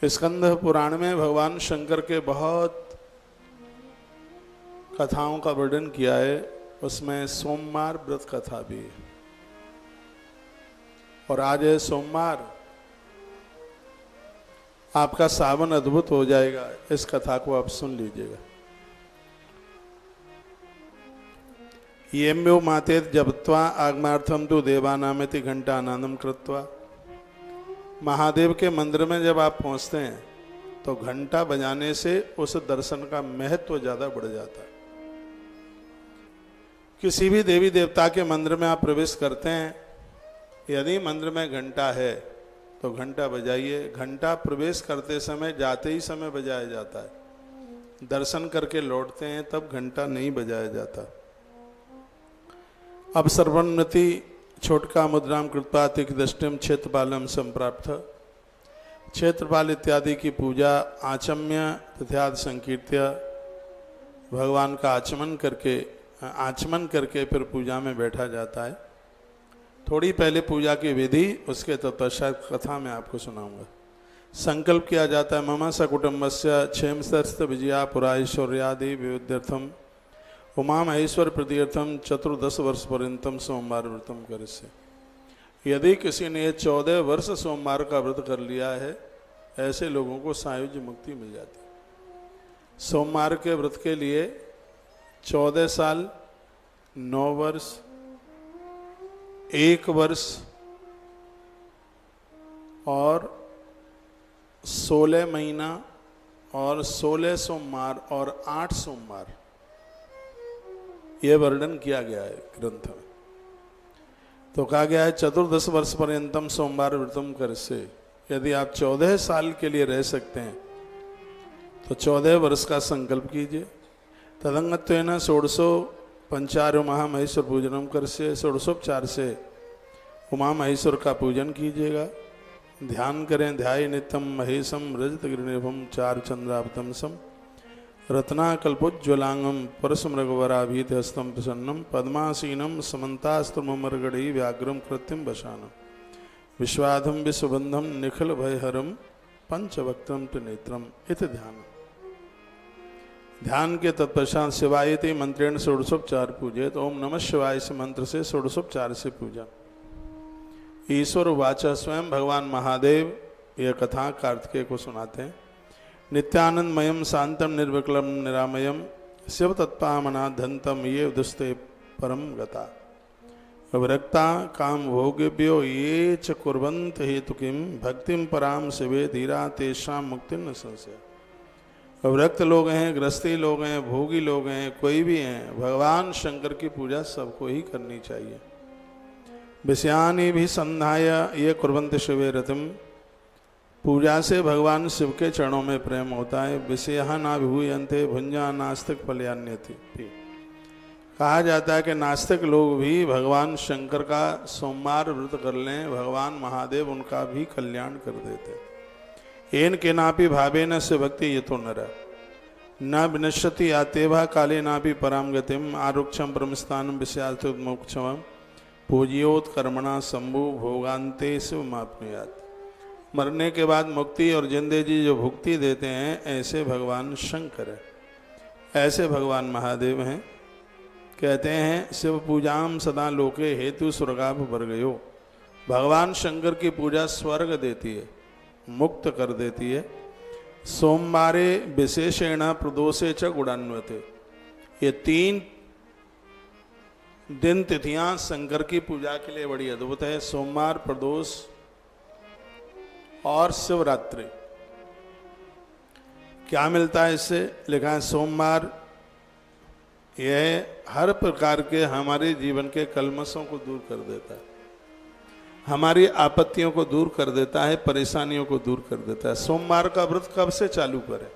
स्कंद पुराण में भगवान शंकर के बहुत कथाओं का वर्णन किया है। उसमें सोमवार व्रत कथा भी है और आज है सोमवार। आपका सावन अद्भुत हो जाएगा। इस कथा को आप सुन लीजिएगा। येम्यो मातेत जपत्वा आगमार्थम तो देवानामिति घंटा आनंदम कृत्वा। महादेव के मंदिर में जब आप पहुंचते हैं तो घंटा बजाने से उस दर्शन का महत्व ज्यादा बढ़ जाता है। किसी भी देवी देवता के मंदिर में आप प्रवेश करते हैं, यदि मंदिर में घंटा है तो घंटा बजाइए। घंटा प्रवेश करते समय, जाते ही समय बजाया जाता है। दर्शन करके लौटते हैं तब घंटा नहीं बजाया जाता। अब सर्वन्नति छोटका मुद्राम कृत्वा तिकदृष्टिम क्षेत्रपालम संप्राप्त। क्षेत्रपाल इत्यादि की पूजा आचम्य तथ्याद संकीर्त्य भगवान का आचमन करके फिर पूजा में बैठा जाता है। थोड़ी पहले पूजा की विधि, उसके तत्पश्चात कथा में आपको सुनाऊंगा। संकल्प किया जाता है मम सकुटुम्बस्य क्षेम सर्स्त विजया पुराईश्वर्यादि विविध्यर्थम उमा महेश्वर प्रतीर्थम 14 वर्ष पर्यंतम सोमवार व्रतम करिष्ये। यदि किसी ने 14 वर्ष सोमवार का व्रत कर लिया है, ऐसे लोगों को सायुज्य मुक्ति मिल जाती है। सोमवार के व्रत के लिए 14 साल, 9 वर्ष, 1 वर्ष और 16 महीना और 16 सोमवार और 8 सोमवार, यह वर्णन किया गया है ग्रंथ में। तो कहा गया है 14 वर्ष पर्यंतम सोमवार व्रतम करिष्ये। यदि आप 14 साल के लिए रह सकते हैं तो 14 वर्ष का संकल्प कीजिए। तदंगत्वेन षोडशो पंचारो महामहेश्वर पूजनम करिष्ये। षोडशोपचार से उमा महेश्वर का पूजन कीजिएगा। ध्यान करें। ध्याय नित्यम महेशम रजत गिरिनिभम चार चंद्रावतमसम रत्नाकल्पोज्ज्वलांगम परसमृगवराभीत हस्तम प्रसन्नम पद्मासीनम समन्तास्त्रमर्गड़ी व्याघ्रम कृत्रिम वशानम विश्वाधम विश्वबंधम निखिल भयहरम पंचवक्त्रम त्रिनेत्रम। इत ध्यान के तत्पश्चात शिवायति मंत्रेण षोडशोपचार पूजे। तो ओम नमः शिवाय से मंत्र से षोडशोपचार से पूजा। ईश्वर वाचा स्वयं भगवान महादेव यह कथा कार्तिकेय को सुनाते हैं। नित्यानंदमयम शांतम निर्विकलम निरामयम शिव तत्पामनाधंतम ये उदस्ते परम गता विरक्ता काम भोगेभ्यो ये च कुर्वन्त हेतु किम भक्तिम पराम शिवे धीरा तेषाम मुक्ति न संशय। विरक्त लोग हैं, गृहस्थी लोग हैं, भोगी लोग हैं, कोई भी हैं, भगवान शंकर की पूजा सबको ही करनी चाहिए। विषयानि भी संध्याय ये कुर्वन्त शिवे रतिम। पूजा से भगवान शिव के चरणों में प्रेम होता है। विषया ना विभूयन्ते भुंजा नास्तिक फल्यान्यति। कहा जाता है कि नास्तिक लोग भी भगवान शंकर का सोमवार व्रत कर लें, भगवान महादेव उनका भी कल्याण कर देते। एन के नापि भावे न से भक्ति ये तो नर न विनश्यति आतेभा काले नापि पराम गतिम आरुक्षम ब्रह्मस्थानम विषयार्थोन्मोक्षम पूज्योत्कर्मणा शंभु भोगान्ते शिव माप्नुयात्। मरने के बाद मुक्ति और जिंदे जी जो भुक्ति देते हैं, ऐसे भगवान शंकर है, ऐसे भगवान महादेव हैं। कहते हैं शिव पूजाम सदा लोके हेतु स्वर्गाप वर्गयो। भगवान शंकर की पूजा स्वर्ग देती है, मुक्त कर देती है। सोमवारे विशेषेण प्रदोषे च गुणान्वते। ये 3 दिन तिथियां शंकर की पूजा के लिए बड़ी अद्भुत है। सोमवार, प्रदोष और शिवरात्रि। क्या मिलता है इससे? लिखा है सोमवार यह हर प्रकार के हमारे जीवन के कलमशों को दूर कर देता है, हमारी आपत्तियों को दूर कर देता है, परेशानियों को दूर कर देता है। सोमवार का व्रत कब से चालू करें,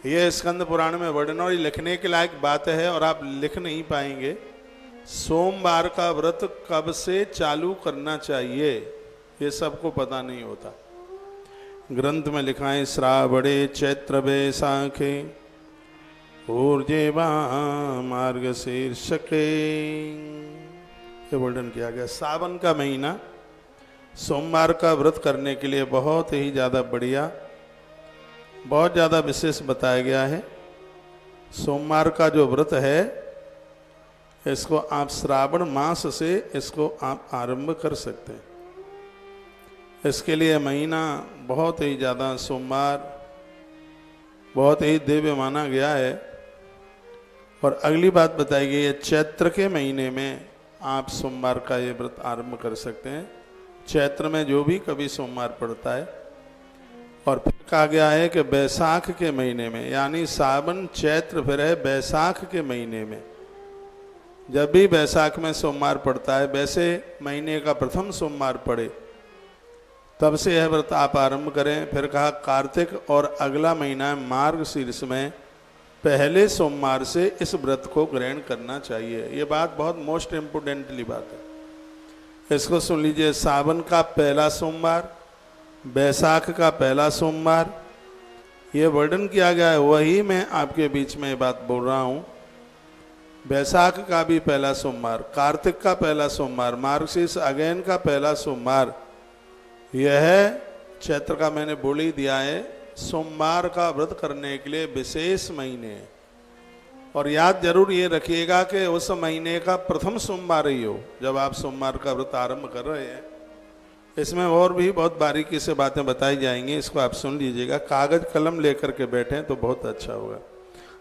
यह स्कंद पुराण में वर्णन और लिखने के लायक बात है और आप लिख नहीं पाएंगे। सोमवार का व्रत कब से चालू करना चाहिए ये सबको पता नहीं होता। ग्रंथ में लिखा है श्रावणे चैत्र बैसाखे ऊर्जेवा मार्गशीर्षके, ये वर्णन किया गया। सावन का महीना सोमवार का व्रत करने के लिए बहुत ही ज़्यादा बढ़िया, बहुत ज़्यादा विशेष बताया गया है। सोमवार का जो व्रत है इसको आप श्रावण मास से इसको आप आरंभ कर सकते हैं। इसके लिए महीना बहुत ही ज़्यादा सोमवार बहुत ही दिव्य माना गया है। और अगली बात बताई गई है, चैत्र के महीने में आप सोमवार का ये व्रत आरंभ कर सकते हैं। चैत्र में जो भी कभी सोमवार पड़ता है। और फिर कहा गया है कि बैसाख के महीने में, यानी सावन चैत्र फिर है बैसाख के महीने में, जब भी बैसाख में सोमवार पड़ता है, वैसे महीने का प्रथम सोमवार पड़े तब से यह व्रत आप आरंभ करें। फिर कहा कार्तिक और अगला महीना मार्गशीर्ष में पहले सोमवार से इस व्रत को ग्रहण करना चाहिए। ये बात बहुत मोस्ट इम्पोर्टेंटली बात है, इसको सुन लीजिए। सावन का पहला सोमवार, बैसाख का पहला सोमवार, ये वर्णन किया गया है, वही मैं आपके बीच में ये बात बोल रहा हूँ। बैसाख का भी पहला सोमवार, कार्तिक का पहला सोमवार, मार्गशीर्ष अगेन का पहला सोमवार, यह चैत्र का मैंने बोल ही दिया है। सोमवार का व्रत करने के लिए विशेष महीने हैं। और याद जरूर ये रखिएगा कि उस महीने का प्रथम सोमवार ही हो जब आप सोमवार का व्रत आरंभ कर रहे हैं। इसमें और भी बहुत बारीकी से बातें बताई जाएंगी, इसको आप सुन लीजिएगा। कागज कलम लेकर के बैठें तो बहुत अच्छा होगा।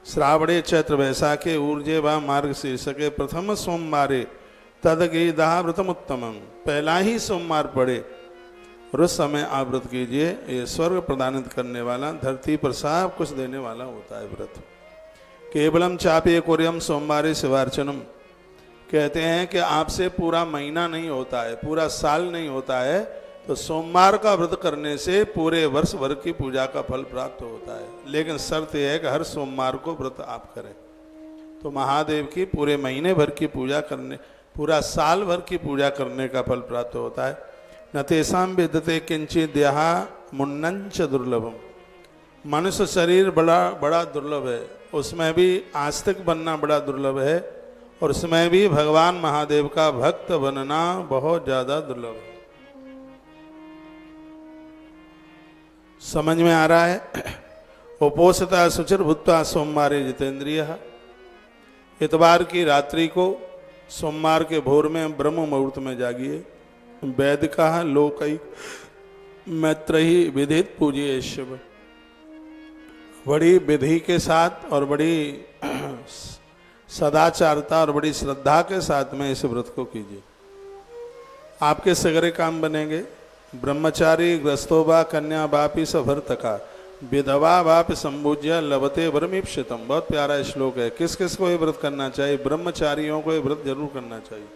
श्रावणे चैत्र वैसाखे ऊर्जे व मार्गशीर्ष के प्रथम सोमवारे तदगेदा व्रतमुत्तमम, पहला ही सोमवार पड़े और उस समय आप व्रत कीजिए। ये स्वर्ग प्रदानित करने वाला, धरती पर सब कुछ देने वाला होता है व्रत। केवलम चापे कोर्यम सोमवारे शिवार्चनम, कहते हैं कि आपसे पूरा महीना नहीं होता है, पूरा साल नहीं होता है, तो सोमवार का व्रत करने से पूरे वर्ष भर की पूजा का फल प्राप्त होता है। लेकिन शर्त यह है कि हर सोमवार को व्रत आप करें, तो महादेव की पूरे महीने भर की पूजा करने, पूरा साल भर की पूजा करने का फल प्राप्त होता है। न तेषां विद्यते किंचित देहा मुन्नंच दुर्लभम, मनुष्य शरीर बड़ा दुर्लभ है, उसमें भी आस्तिक बनना बड़ा दुर्लभ है, और उसमें भी भगवान महादेव का भक्त बनना बहुत ज्यादा दुर्लभ है। समझ में आ रहा है? उपोषिता शुचिर भूत्वा सोमवारे जितेंद्रिय, इतवार की रात्रि को सोमवार के भोर में ब्रह्म मुहूर्त में जागिए। वैद का लोकई मैत्रही विधित पूजिए शिव, बड़ी विधि के साथ और बड़ी सदाचारता और बड़ी श्रद्धा के साथ में इस व्रत को कीजिए। आपके सगरे काम बनेंगे। ब्रह्मचारी ग्रस्तोबा कन्या बापी सभर्तका विधवा बाप संभुज्य लभते वरमीप्सितम, बहुत प्यारा श्लोक है। किस किस को ये व्रत करना चाहिए? ब्रह्मचारियों को ये व्रत जरूर करना चाहिए।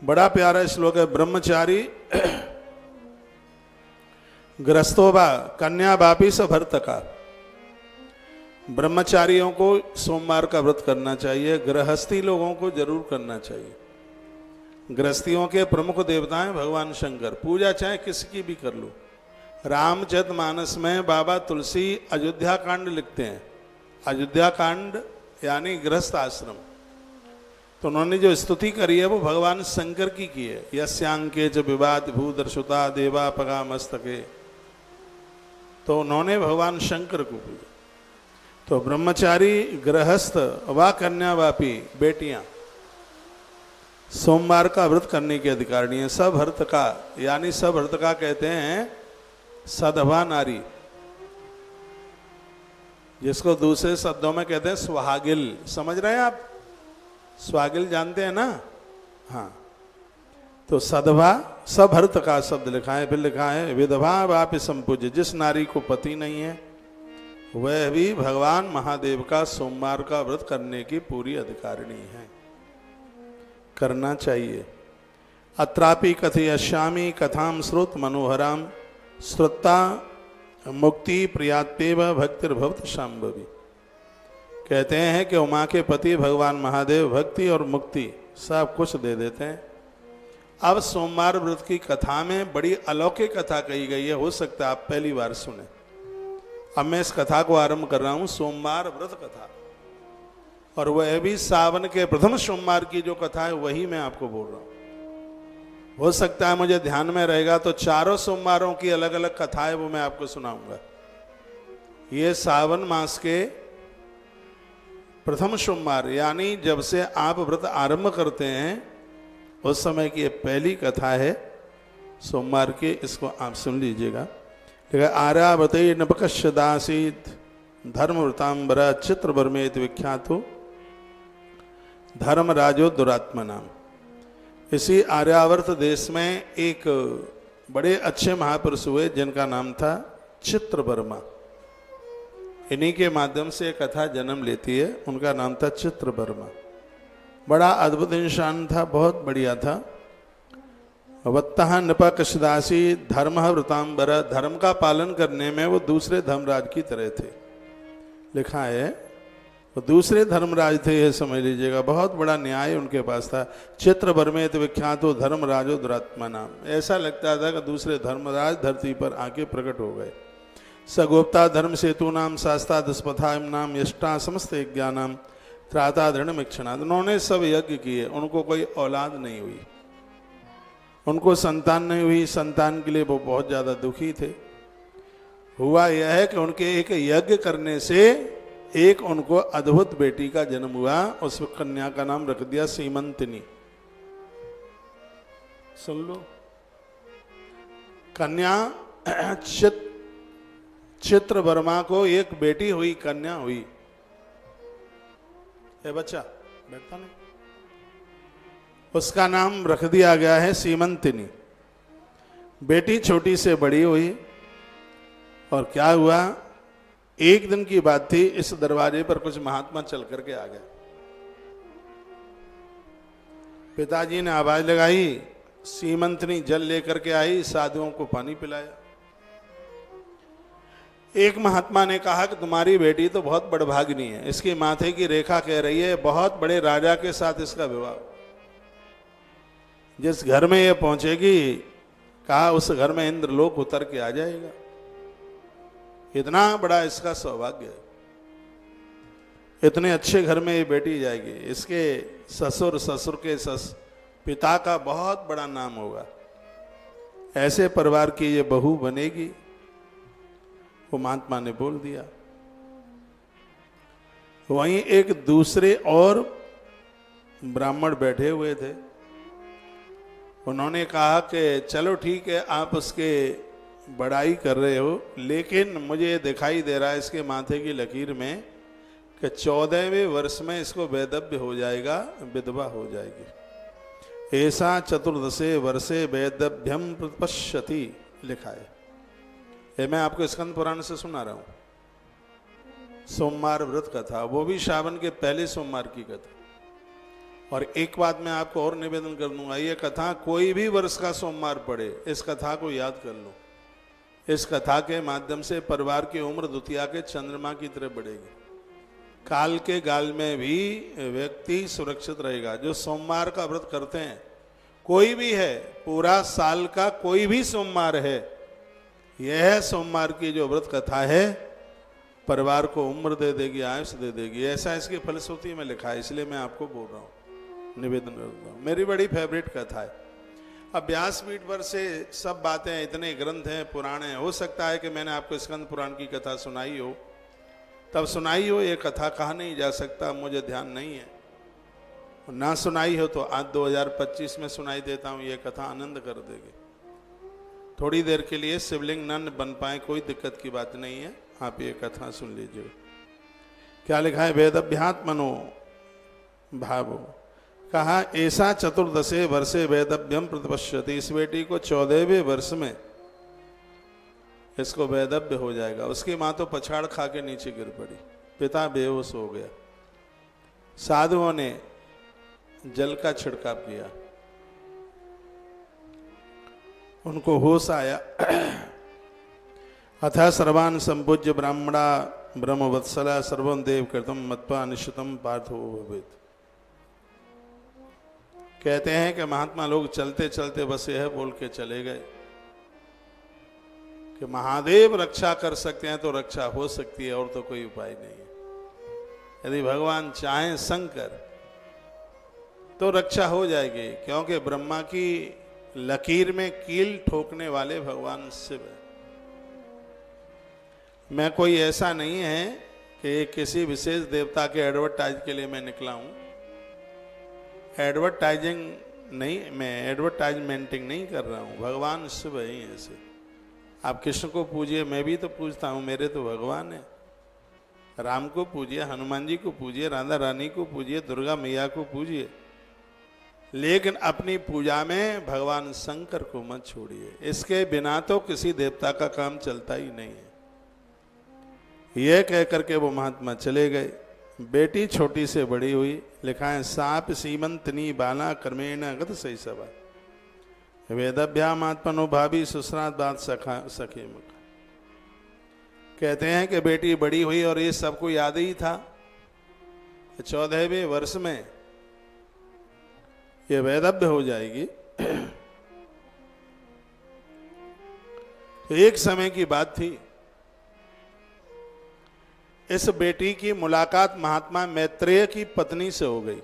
बड़ा प्यारा श्लोक है। ब्रह्मचारी ग्रस्तोबा कन्या बापी से भर्तका, ब्रह्मचारियों को सोमवार का व्रत करना चाहिए। गृहस्थी लोगों को जरूर करना चाहिए। गृहस्थियों के प्रमुख देवता हैं भगवान शंकर, पूजा चाहे किसकी भी कर लो। रामचरितमानस में बाबा तुलसी अयोध्या कांड लिखते हैं। अयोध्या कांड यानी गृहस्थ आश्रम, तो उन्होंने जो स्तुति करी है वो भगवान शंकर की है। यस्यांके च विवाद भूदर्शुता देवा पगा मस्तके, तो उन्होंने भगवान शंकर को पूजा। तो ब्रह्मचारी गृहस्थ व कन्यावापी बेटियां सोमवार का व्रत करने की अधिकारिणी है। सभर्तका यानी सभर्तका कहते हैं सधवा नारी, जिसको दूसरे शब्दों में कहते हैं सुहागिल। समझ रहे हैं आप? स्वागिल जानते हैं ना? हाँ, तो सधवा सभर्त का शब्द लिखा है। फिर लिखा है विधवा बाप संपूज्य, जिस नारी को पति नहीं है वह भी भगवान महादेव का सोमवार का व्रत करने की पूरी अधिकारिणी है, करना चाहिए। अत्रापि कथयश्यामि कथाम श्रुत मनोहराम श्रुता मुक्ति प्रियातेव भक्तिर्भवत शाम्भवी, कहते हैं कि उमा के पति भगवान महादेव भक्ति और मुक्ति सब कुछ दे देते हैं। अब सोमवार व्रत की कथा में बड़ी अलौकिक कथा कही गई है, हो सकता है आप पहली बार सुने। अब मैं इस कथा को आरंभ कर रहा हूं, सोमवार व्रत कथा, और वह भी सावन के प्रथम सोमवार की जो कथा है वही मैं आपको बोल रहा हूं। हो सकता है मुझे ध्यान में रहेगा तो चारों सोमवारों की अलग अलग कथाएं वो मैं आपको सुनाऊंगा। ये सावन मास के प्रथम सोमवार, यानी जब से आप व्रत आरंभ करते हैं उस समय की ये पहली कथा है सोमवार की, इसको आप सुन लीजिएगा। आर्यावते नपकश्यदासीत धर्मव्रतांबर चित्रवर्मेत विख्यातो धर्मराजो दुरात्मा नाम। इसी आर्यावर्त देश में एक बड़े अच्छे महापुरुष हुए जिनका नाम था चित्रवर्मा। इन्हीं के माध्यम से कथा जन्म लेती है। उनका नाम था चित्रवर्मा। बड़ा अद्भुत इंसान था, बहुत बढ़िया था। वत्तः नपकशदासी धर्म व्रतांबर, धर्म का पालन करने में वो दूसरे धर्मराज की तरह थे। लिखा है वो दूसरे धर्मराज थे, ये समझ लीजिएगा। बहुत बड़ा न्याय उनके पास था। चित्रवर्मेत विख्यातो धर्मराजो दुरात्मा नाम। ऐसा लगता था कि दूसरे धर्मराज धरती पर आके प्रकट हो गए। सगोप्ता धर्म सेतु नाम शास्ता दस्पथा नाम यष्टा समस्त यज्ञानाम त्राता दृढ़मिक्षणात्। उन्होंने सब यज्ञ किए, उनको कोई औलाद नहीं हुई, उनको संतान नहीं हुई। संतान के लिए वो बहुत ज्यादा दुखी थे। हुआ यह है कि उनके एक यज्ञ करने से एक उनको अद्भुत बेटी का जन्म हुआ। उस कन्या का नाम रख दिया सीमंतिनी। सुन लो, कन्या चित्रवर्मा को एक बेटी हुई, कन्या हुई। ये बच्चा बैठता नहीं, उसका नाम रख दिया गया है सीमंतिनी। बेटी छोटी से बड़ी हुई और क्या हुआ, एक दिन की बात थी, इस दरवाजे पर कुछ महात्मा चल करके आ गए। पिताजी ने आवाज लगाई, सीमंतिनी जल लेकर के आई, साधुओं को पानी पिलाया। एक महात्मा ने कहा कि तुम्हारी बेटी तो बहुत बड़भागिनी है, इसकी माथे की रेखा कह रही है बहुत बड़े राजा के साथ इसका विवाह। जिस घर में ये पहुंचेगी, कहा उस घर में इंद्रलोक उतर के आ जाएगा। इतना बड़ा इसका सौभाग्य है, इतने अच्छे घर में ये बेटी जाएगी। इसके ससुर के पिता का बहुत बड़ा नाम होगा, ऐसे परिवार की ये बहू बनेगी। वो महात्मा ने बोल दिया। वहीं एक दूसरे और ब्राह्मण बैठे हुए थे। उन्होंने कहा कि चलो ठीक है, आप उसके बड़ाई कर रहे हो, लेकिन मुझे दिखाई दे रहा है इसके माथे की लकीर में कि 14वें वर्ष में इसको वैधव्य हो जाएगा, विधवा हो जाएगी। ऐसा चतुर्दशे वर्षे वैधव्यम प्रतिपश्यति लिखा है। ये मैं आपको स्कंद पुराण से सुना रहा हूं। सोमवार व्रत कथा, वो भी श्रावण के पहले सोमवार की कथा। और एक बात मैं आपको और निवेदन कर दूंगा, ये कथा कोई भी वर्ष का सोमवार पढ़े, इस कथा को याद कर लो। इस कथा के माध्यम से परिवार की उम्र द्वितीया के चंद्रमा की तरह बढ़ेगी। काल के गाल में भी व्यक्ति सुरक्षित रहेगा। जो सोमवार का व्रत करते हैं, कोई भी है, पूरा साल का कोई भी सोमवार है, यह सोमवार की जो व्रत कथा है परिवार को उम्र दे देगी, आयुष दे देगी। ऐसा इसकी फलश्रुति में लिखा है, इसलिए मैं आपको बोल रहा हूँ, निवेदन करता हूँ। मेरी बड़ी फेवरेट कथा है। अब व्यासपीठ पर से सब बातें, इतने ग्रंथ हैं, पुराण हैं, हो सकता है कि मैंने आपको स्कंद पुराण की कथा सुनाई हो, तब सुनाई हो। ये कथा कहा नहीं जा सकता, मुझे ध्यान नहीं है। ना सुनाई हो तो आज 2025 में सुनाई देता हूँ। ये कथा आनंद कर देगी। थोड़ी देर के लिए शिवलिंग न बन पाए, कोई दिक्कत की बात नहीं है, आप ये कथा सुन लीजिए। क्या लिखा है, वेदभ्यात्मनो भावो। कहा ऐसा चतुर्दशे वर्षे वैधव्यम प्रतिपश्यति। इस बेटी को 14वें वर्ष में इसको वैधव्य हो जाएगा। उसकी मां तो पछाड़ खा के नीचे गिर पड़ी, पिता बेहोश हो गया। साधुओं ने जल का छिड़काव किया, उनको होश आया। अथा सर्वान् संपूज्य ब्राह्मणा ब्रह्मवत्सला सर्वं देव कृतम मत्वा निश्चितम पार्थो भवेत्। कहते हैं कि महात्मा लोग चलते चलते बस यह बोल के चले गए कि महादेव रक्षा कर सकते हैं तो रक्षा हो सकती है, और तो कोई उपाय नहीं है। यदि भगवान चाहें शंकर तो रक्षा हो जाएगी, क्योंकि ब्रह्मा की लकीर में कील ठोकने वाले भगवान शिव है। मैं कोई ऐसा नहीं है कि किसी विशेष देवता के एडवर्टाइज के लिए मैं निकला हूं। एडवर्टाइजिंग नहीं, मैं एडवर्टाइजमेंटिंग नहीं कर रहा हूं। भगवान शिव है ही ऐसे। आप कृष्ण को पूजिए, मैं भी तो पूजता हूं, मेरे तो भगवान है। राम को पूजिए, हनुमान जी को पूजिए, राधा रानी को पूजिए, दुर्गा मैया को पूजिए, लेकिन अपनी पूजा में भगवान शंकर को मत छोड़िए। इसके बिना तो किसी देवता का काम चलता ही नहीं है। यह कह करके वो महात्मा चले गए। बेटी छोटी से बड़ी हुई। लिखा है साप सीमंतनी बाला कर्मेण गत सही सभा वेदभ्यामात्मनो भाभी सुसरात बात सखे मुख। कहते हैं कि बेटी बड़ी हुई और ये सबको याद ही था। 14वें वर्ष में ये वैदव्य हो जाएगी। तो एक समय की बात थी, इस बेटी की मुलाकात महात्मा मैत्रेय की पत्नी से हो गई।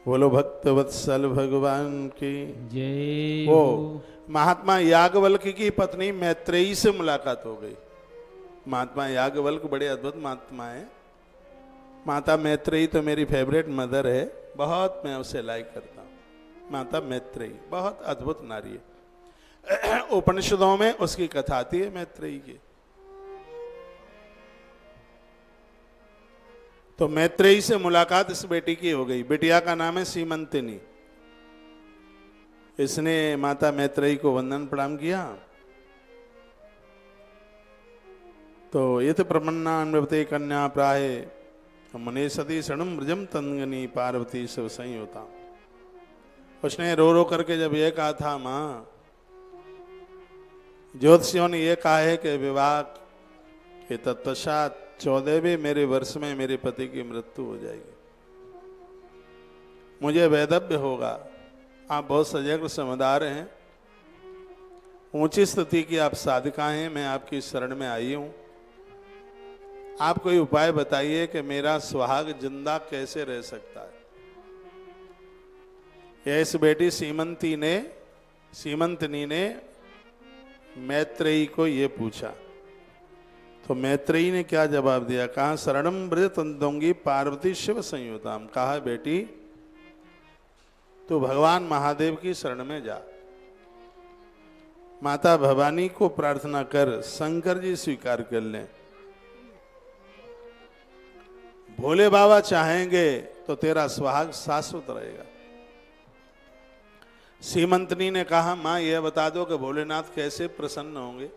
बोलो भक्तवत्सल भगवान की जय। वो महात्मा याज्ञवल्क्य की पत्नी मैत्रेयी से मुलाकात हो गई। महात्मा याज्ञवल्क्य बड़े अद्भुत महात्मा है। माता मैत्रेयी तो मेरी फेवरेट मदर है, बहुत मैं उसे लाइक करता हूँ। माता मैत्रेयी बहुत अद्भुत नारी है। उपनिषदों में उसकी कथा आती है मैत्रेयी की। तो मैत्रेयी से मुलाकात इस बेटी की हो गई। बिटिया का नाम है सीमंतिनी। इसने माता मैत्रेयी को वंदन प्रणाम किया। तो ये तो प्रमन्नान्वते कन्या प्राहे मने सती शणम ब्रजम तंगनी पार्वती शिव संयुता। उसने रो रो करके जब ये कहा था, मां ज्योतिषियों ने यह कहा है कि विवाह के तत्पश्चात 14वें मेरे वर्ष में मेरे पति की मृत्यु हो जाएगी, मुझे वैदव्य होगा। आप बहुत सजग समझदार हैं, ऊंची स्थिति की आप साधिका हैं, मैं आपकी शरण में आई हूं। आप कोई उपाय बताइए कि मेरा सुहाग जिंदा कैसे रह सकता है। यह इस बेटी सीमंतनी ने मैत्रेयी को ये पूछा। तो मैत्रेयी ने क्या जवाब दिया? कहा शरणम ब्रज तंदोंगी पार्वती शिव संयुताम। कहा बेटी तो भगवान महादेव की शरण में जा, माता भवानी को प्रार्थना कर, शंकर जी स्वीकार कर लें। भोले बाबा चाहेंगे तो तेरा सुहाग शाश्वत रहेगा। सीमंतनी ने कहा मां यह बता दो कि भोलेनाथ कैसे प्रसन्न होंगे।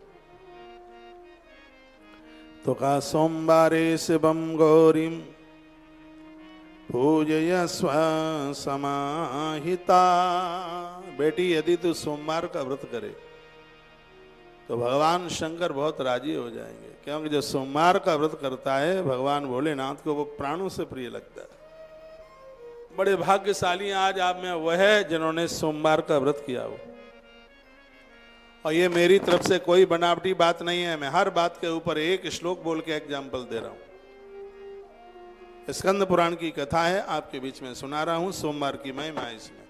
तो कहा सोमवारे शिवम गौरीम पूजयस्व समाहिता। बेटी यदि तू सोमवार का व्रत करे तो भगवान शंकर बहुत राजी हो जाएंगे, क्योंकि जो सोमवार का व्रत करता है भगवान भोलेनाथ को वो प्राणों से प्रिय लगता है। बड़े भाग्यशाली आज आप में वह है जिन्होंने सोमवार का व्रत किया हो। और ये मेरी तरफ से कोई बनावटी बात नहीं है, मैं हर बात के ऊपर एक श्लोक बोल के एग्जाम्पल दे रहा हूं। स्कंद पुराण की कथा है, आपके बीच में सुना रहा हूं। सोमवार की महिमा इसमें।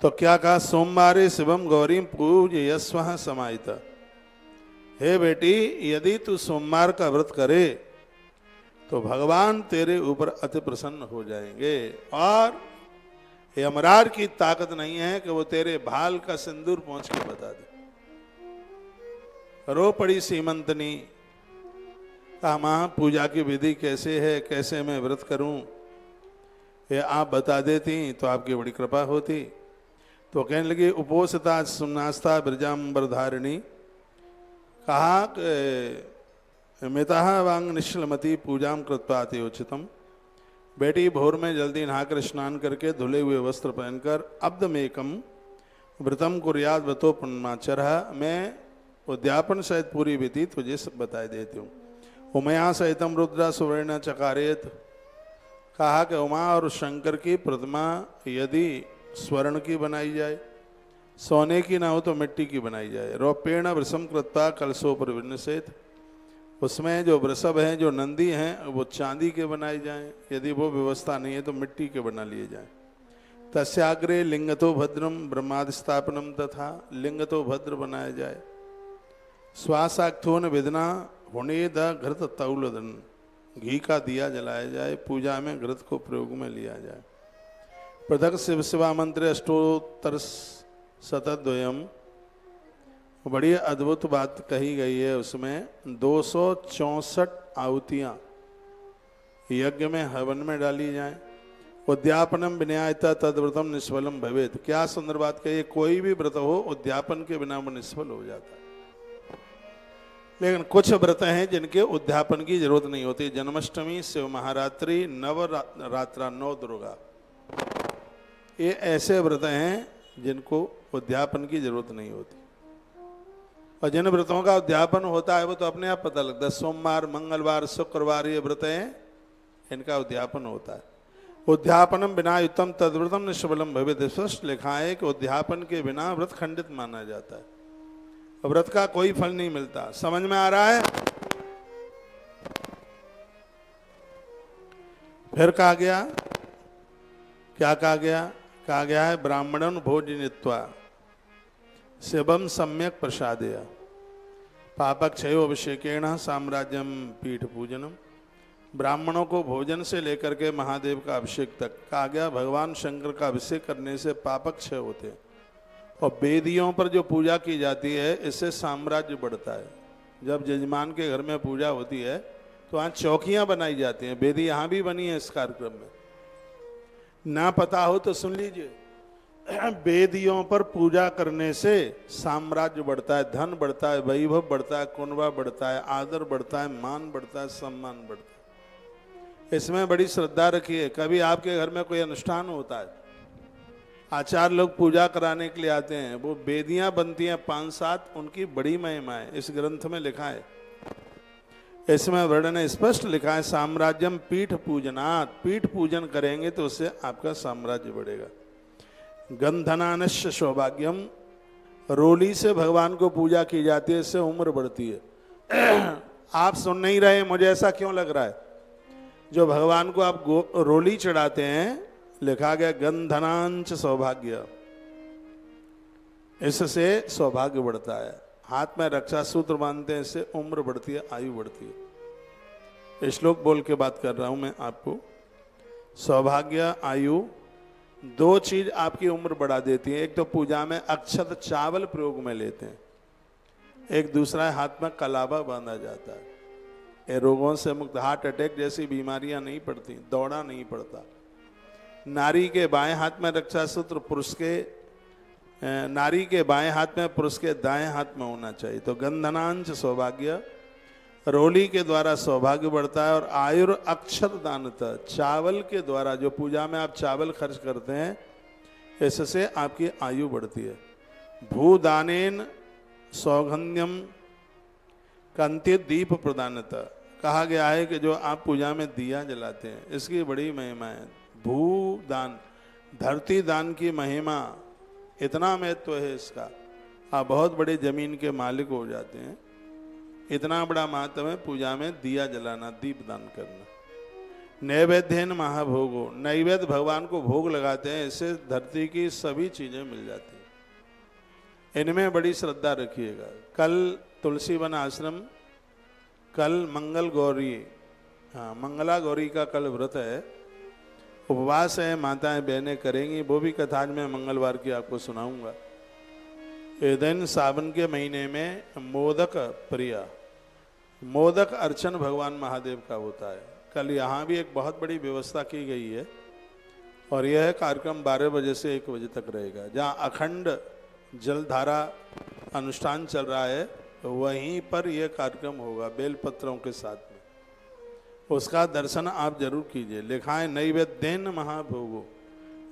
तो क्या कहा? सोमवारे शिवम गौरी पूजयस्व समाहिता। हे बेटी यदि तू सोमवार का व्रत करे तो भगवान तेरे ऊपर अति प्रसन्न हो जाएंगे, और यमराज की ताकत नहीं है कि वो तेरे भाल का सिंदूर पहुंच के बता दे। रो पड़ी सीमंतनी। कहा मां पूजा की विधि कैसे है, कैसे मैं व्रत करूं, ये आप बता देती तो आपकी बड़ी कृपा होती। तो कहने लगी उपोषिता सुमनास्ता ब्रजाम्बर धारिणी। कहा कि मिता वांग निश्चलमती पूजाम कृत्वा अति उचितम। बेटी भोर में जल्दी नहाकर स्नान करके धुले हुए वस्त्र पहनकर अब्दमेकम व्रतम कुर्याद व्रतो पुण्यमाचरः। मैं उद्यापन सहित पूरी विधि तुझे बता देती हूँ। उमया सहितम रुद्रा सुवर्ण चकारेत। कहा कि उमा और शंकर की प्रतिमा यदि स्वर्ण की बनाई जाए सोने की ना हो तो मिट्टी की बनाई जाए। रौपेण वृषम कृत्वा कलशोपर विन्नसेत, उसमें जो वृषभ हैं, जो नंदी हैं, वो चांदी के बनाए जाएं। यदि वो व्यवस्था नहीं है तो मिट्टी के बना लिए जाएं। तस्याग्रे लिंगतो भद्रम ब्रह्मादिस्थापनम, तथा लिंग तो भद्र बनाया जाए। श्वासाक्थोन विदना होने द घृत तौलदन, घी का दिया जलाया जाए। पूजा में घृत को प्रयोग में लिया जाए। पृथक शिव शिवा मंत्र अष्टोत्तर शतद्वयम, बड़ी अद्भुत बात कही गई है उसमें। 264 आहुतियां यज्ञ में हवन में डाली जाएं। उद्यापनम विन्यायता तद्व्रतम निष्फलम भवेत, क्या सुंदर बात कही है। कोई भी व्रत हो उद्यापन के बिना वो निष्फल हो जाता है। लेकिन कुछ व्रत हैं जिनके उद्यापन की जरूरत नहीं होती। जन्माष्टमी, शिव महारात्रि, नवरात्रा, नौ दुर्गा, ये ऐसे व्रत हैं जिनको उद्यापन की जरूरत नहीं होती। और जिन व्रतों का उद्यापन होता है वो तो अपने आप पता लगता है। सोमवार, मंगलवार, शुक्रवार, ये व्रत हैं, इनका उद्यापन होता है। उद्यापनम बिना युतम तद्व्रतम निष्फलम भवेत्, स्पष्ट लिखा है कि उद्यापन के बिना व्रत खंडित माना जाता है। व्रत का कोई फल नहीं मिलता। समझ में आ रहा है? फिर कहा गया, क्या कहा गया? कहा गया है ब्राह्मणन भोजनित्वा शिवम सम्यक प्रसादेय पापक्षयो अभिषेकेण साम्राज्यम पीठ पूजनम। ब्राह्मणों को भोजन से लेकर के महादेव का अभिषेक तक कहा गया। भगवान शंकर का अभिषेक करने से पापक्षय होते हैं। और वेदियों पर जो पूजा की जाती है इससे साम्राज्य बढ़ता है। जब जजमान के घर में पूजा होती है तो वहाँ चौकियाँ बनाई जाती हैं। वेदी यहाँ भी बनी है इस कार्यक्रम में, ना पता हो तो सुन लीजिए। वेदियों पर पूजा करने से साम्राज्य बढ़ता है, धन बढ़ता है, वैभव बढ़ता है, कुनबा बढ़ता है, आदर बढ़ता है, मान बढ़ता है, सम्मान बढ़ता है। इसमें बड़ी श्रद्धा रखिए। कभी आपके घर में कोई अनुष्ठान होता है, आचार्य लोग पूजा कराने के लिए आते हैं, वो वेदियां बनती हैं 5-7, उनकी बड़ी महिमा है। इस ग्रंथ में लिखा है, इसमें वर्णन स्पष्ट लिखा है, साम्राज्यम पीठ पूजनात्, पीठ पूजन करेंगे तो उससे आपका साम्राज्य बढ़ेगा। गंधनानश्य सौभाग्यम, रोली से भगवान को पूजा की जाती है, इससे उम्र बढ़ती है। आप सुन नहीं रहे, मुझे ऐसा क्यों लग रहा है? जो भगवान को आप रोली चढ़ाते हैं, लिखा गया गंधनांच सौभाग्य, इससे सौभाग्य बढ़ता है। हाथ में रक्षा सूत्र बांधते हैं, इससे उम्र बढ़ती है, आयु बढ़ती है। श्लोक बोल के बात कर रहा हूं मैं आपको। सौभाग्य, आयु, दो चीज आपकी उम्र बढ़ा देती है। एक तो पूजा में अक्षत चावल प्रयोग में लेते हैं, एक दूसरा हाथ में कलावा बांधा जाता है। ये रोगों से मुक्त, हार्ट अटैक जैसी बीमारियां नहीं पड़ती, दौड़ा नहीं पड़ता। नारी के बाएं हाथ में रक्षा सूत्र, पुरुष के नारी के बाएं हाथ में, पुरुष के दाएं हाथ में होना चाहिए। तो गंधनांच सौभाग्य, रोली के द्वारा सौभाग्य बढ़ता है। और आयुर अक्षत दानता, चावल के द्वारा, जो पूजा में आप चावल खर्च करते हैं, इससे आपकी आयु बढ़ती है। भूदानेन सौगंध्यम कंत्य दीप प्रदानता, कहा गया है कि जो आप पूजा में दिया जलाते हैं, इसकी बड़ी महिमा है। भूदान, धरती दान की महिमा, इतना महत्व है इसका। आप बहुत बड़े जमीन के मालिक हो जाते हैं। इतना बड़ा महत्व है पूजा में दिया जलाना, दीप दान करना। नैवेद्यन महाभोगो, नैवेद्य भगवान को भोग लगाते हैं, इससे धरती की सभी चीजें मिल जाती हैं। इनमें बड़ी श्रद्धा रखिएगा। कल तुलसी वन आश्रम, कल मंगल गौरी, मंगला गौरी का कल व्रत है, उपवास है, माताएं बहनें करेंगी। वो भी कथा आज मैं मंगलवार की आपको सुनाऊंगा। ये दिन सावन के महीने में मोदक प्रिया, मोदक अर्चन भगवान महादेव का होता है। कल यहाँ भी एक बहुत बड़ी व्यवस्था की गई है और यह कार्यक्रम 12 बजे से 1 बजे तक रहेगा। जहाँ अखंड जलधारा अनुष्ठान चल रहा है, वहीं पर यह कार्यक्रम होगा बेलपत्रों के साथ में। उसका दर्शन आप जरूर कीजिए। लिखा है नैवेद्यन महाभोगो,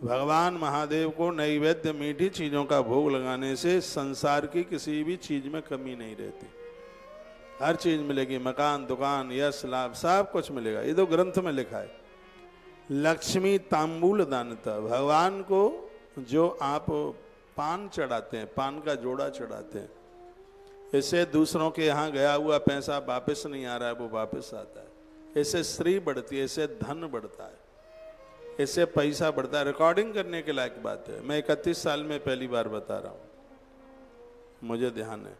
भगवान महादेव को नैवेद्य मीठी चीजों का भोग लगाने से संसार की किसी भी चीज में कमी नहीं रहती। हर चीज मिलेगी, मकान, दुकान, यश, लाभ, सब कुछ मिलेगा। ये तो ग्रंथ में लिखा है। लक्ष्मी तांबूल दानता, भगवान को जो आप पान चढ़ाते हैं, पान का जोड़ा चढ़ाते हैं। इससे दूसरों के यहाँ गया हुआ पैसा वापस नहीं आ रहा है, वो वापस आता है। इससे स्त्री बढ़ती है, इससे धन बढ़ता है, इससे पैसा बढ़ता है। रिकॉर्डिंग करने के लायक बात है। मैं 31 साल में पहली बार बता रहा हूँ, मुझे ध्यान है।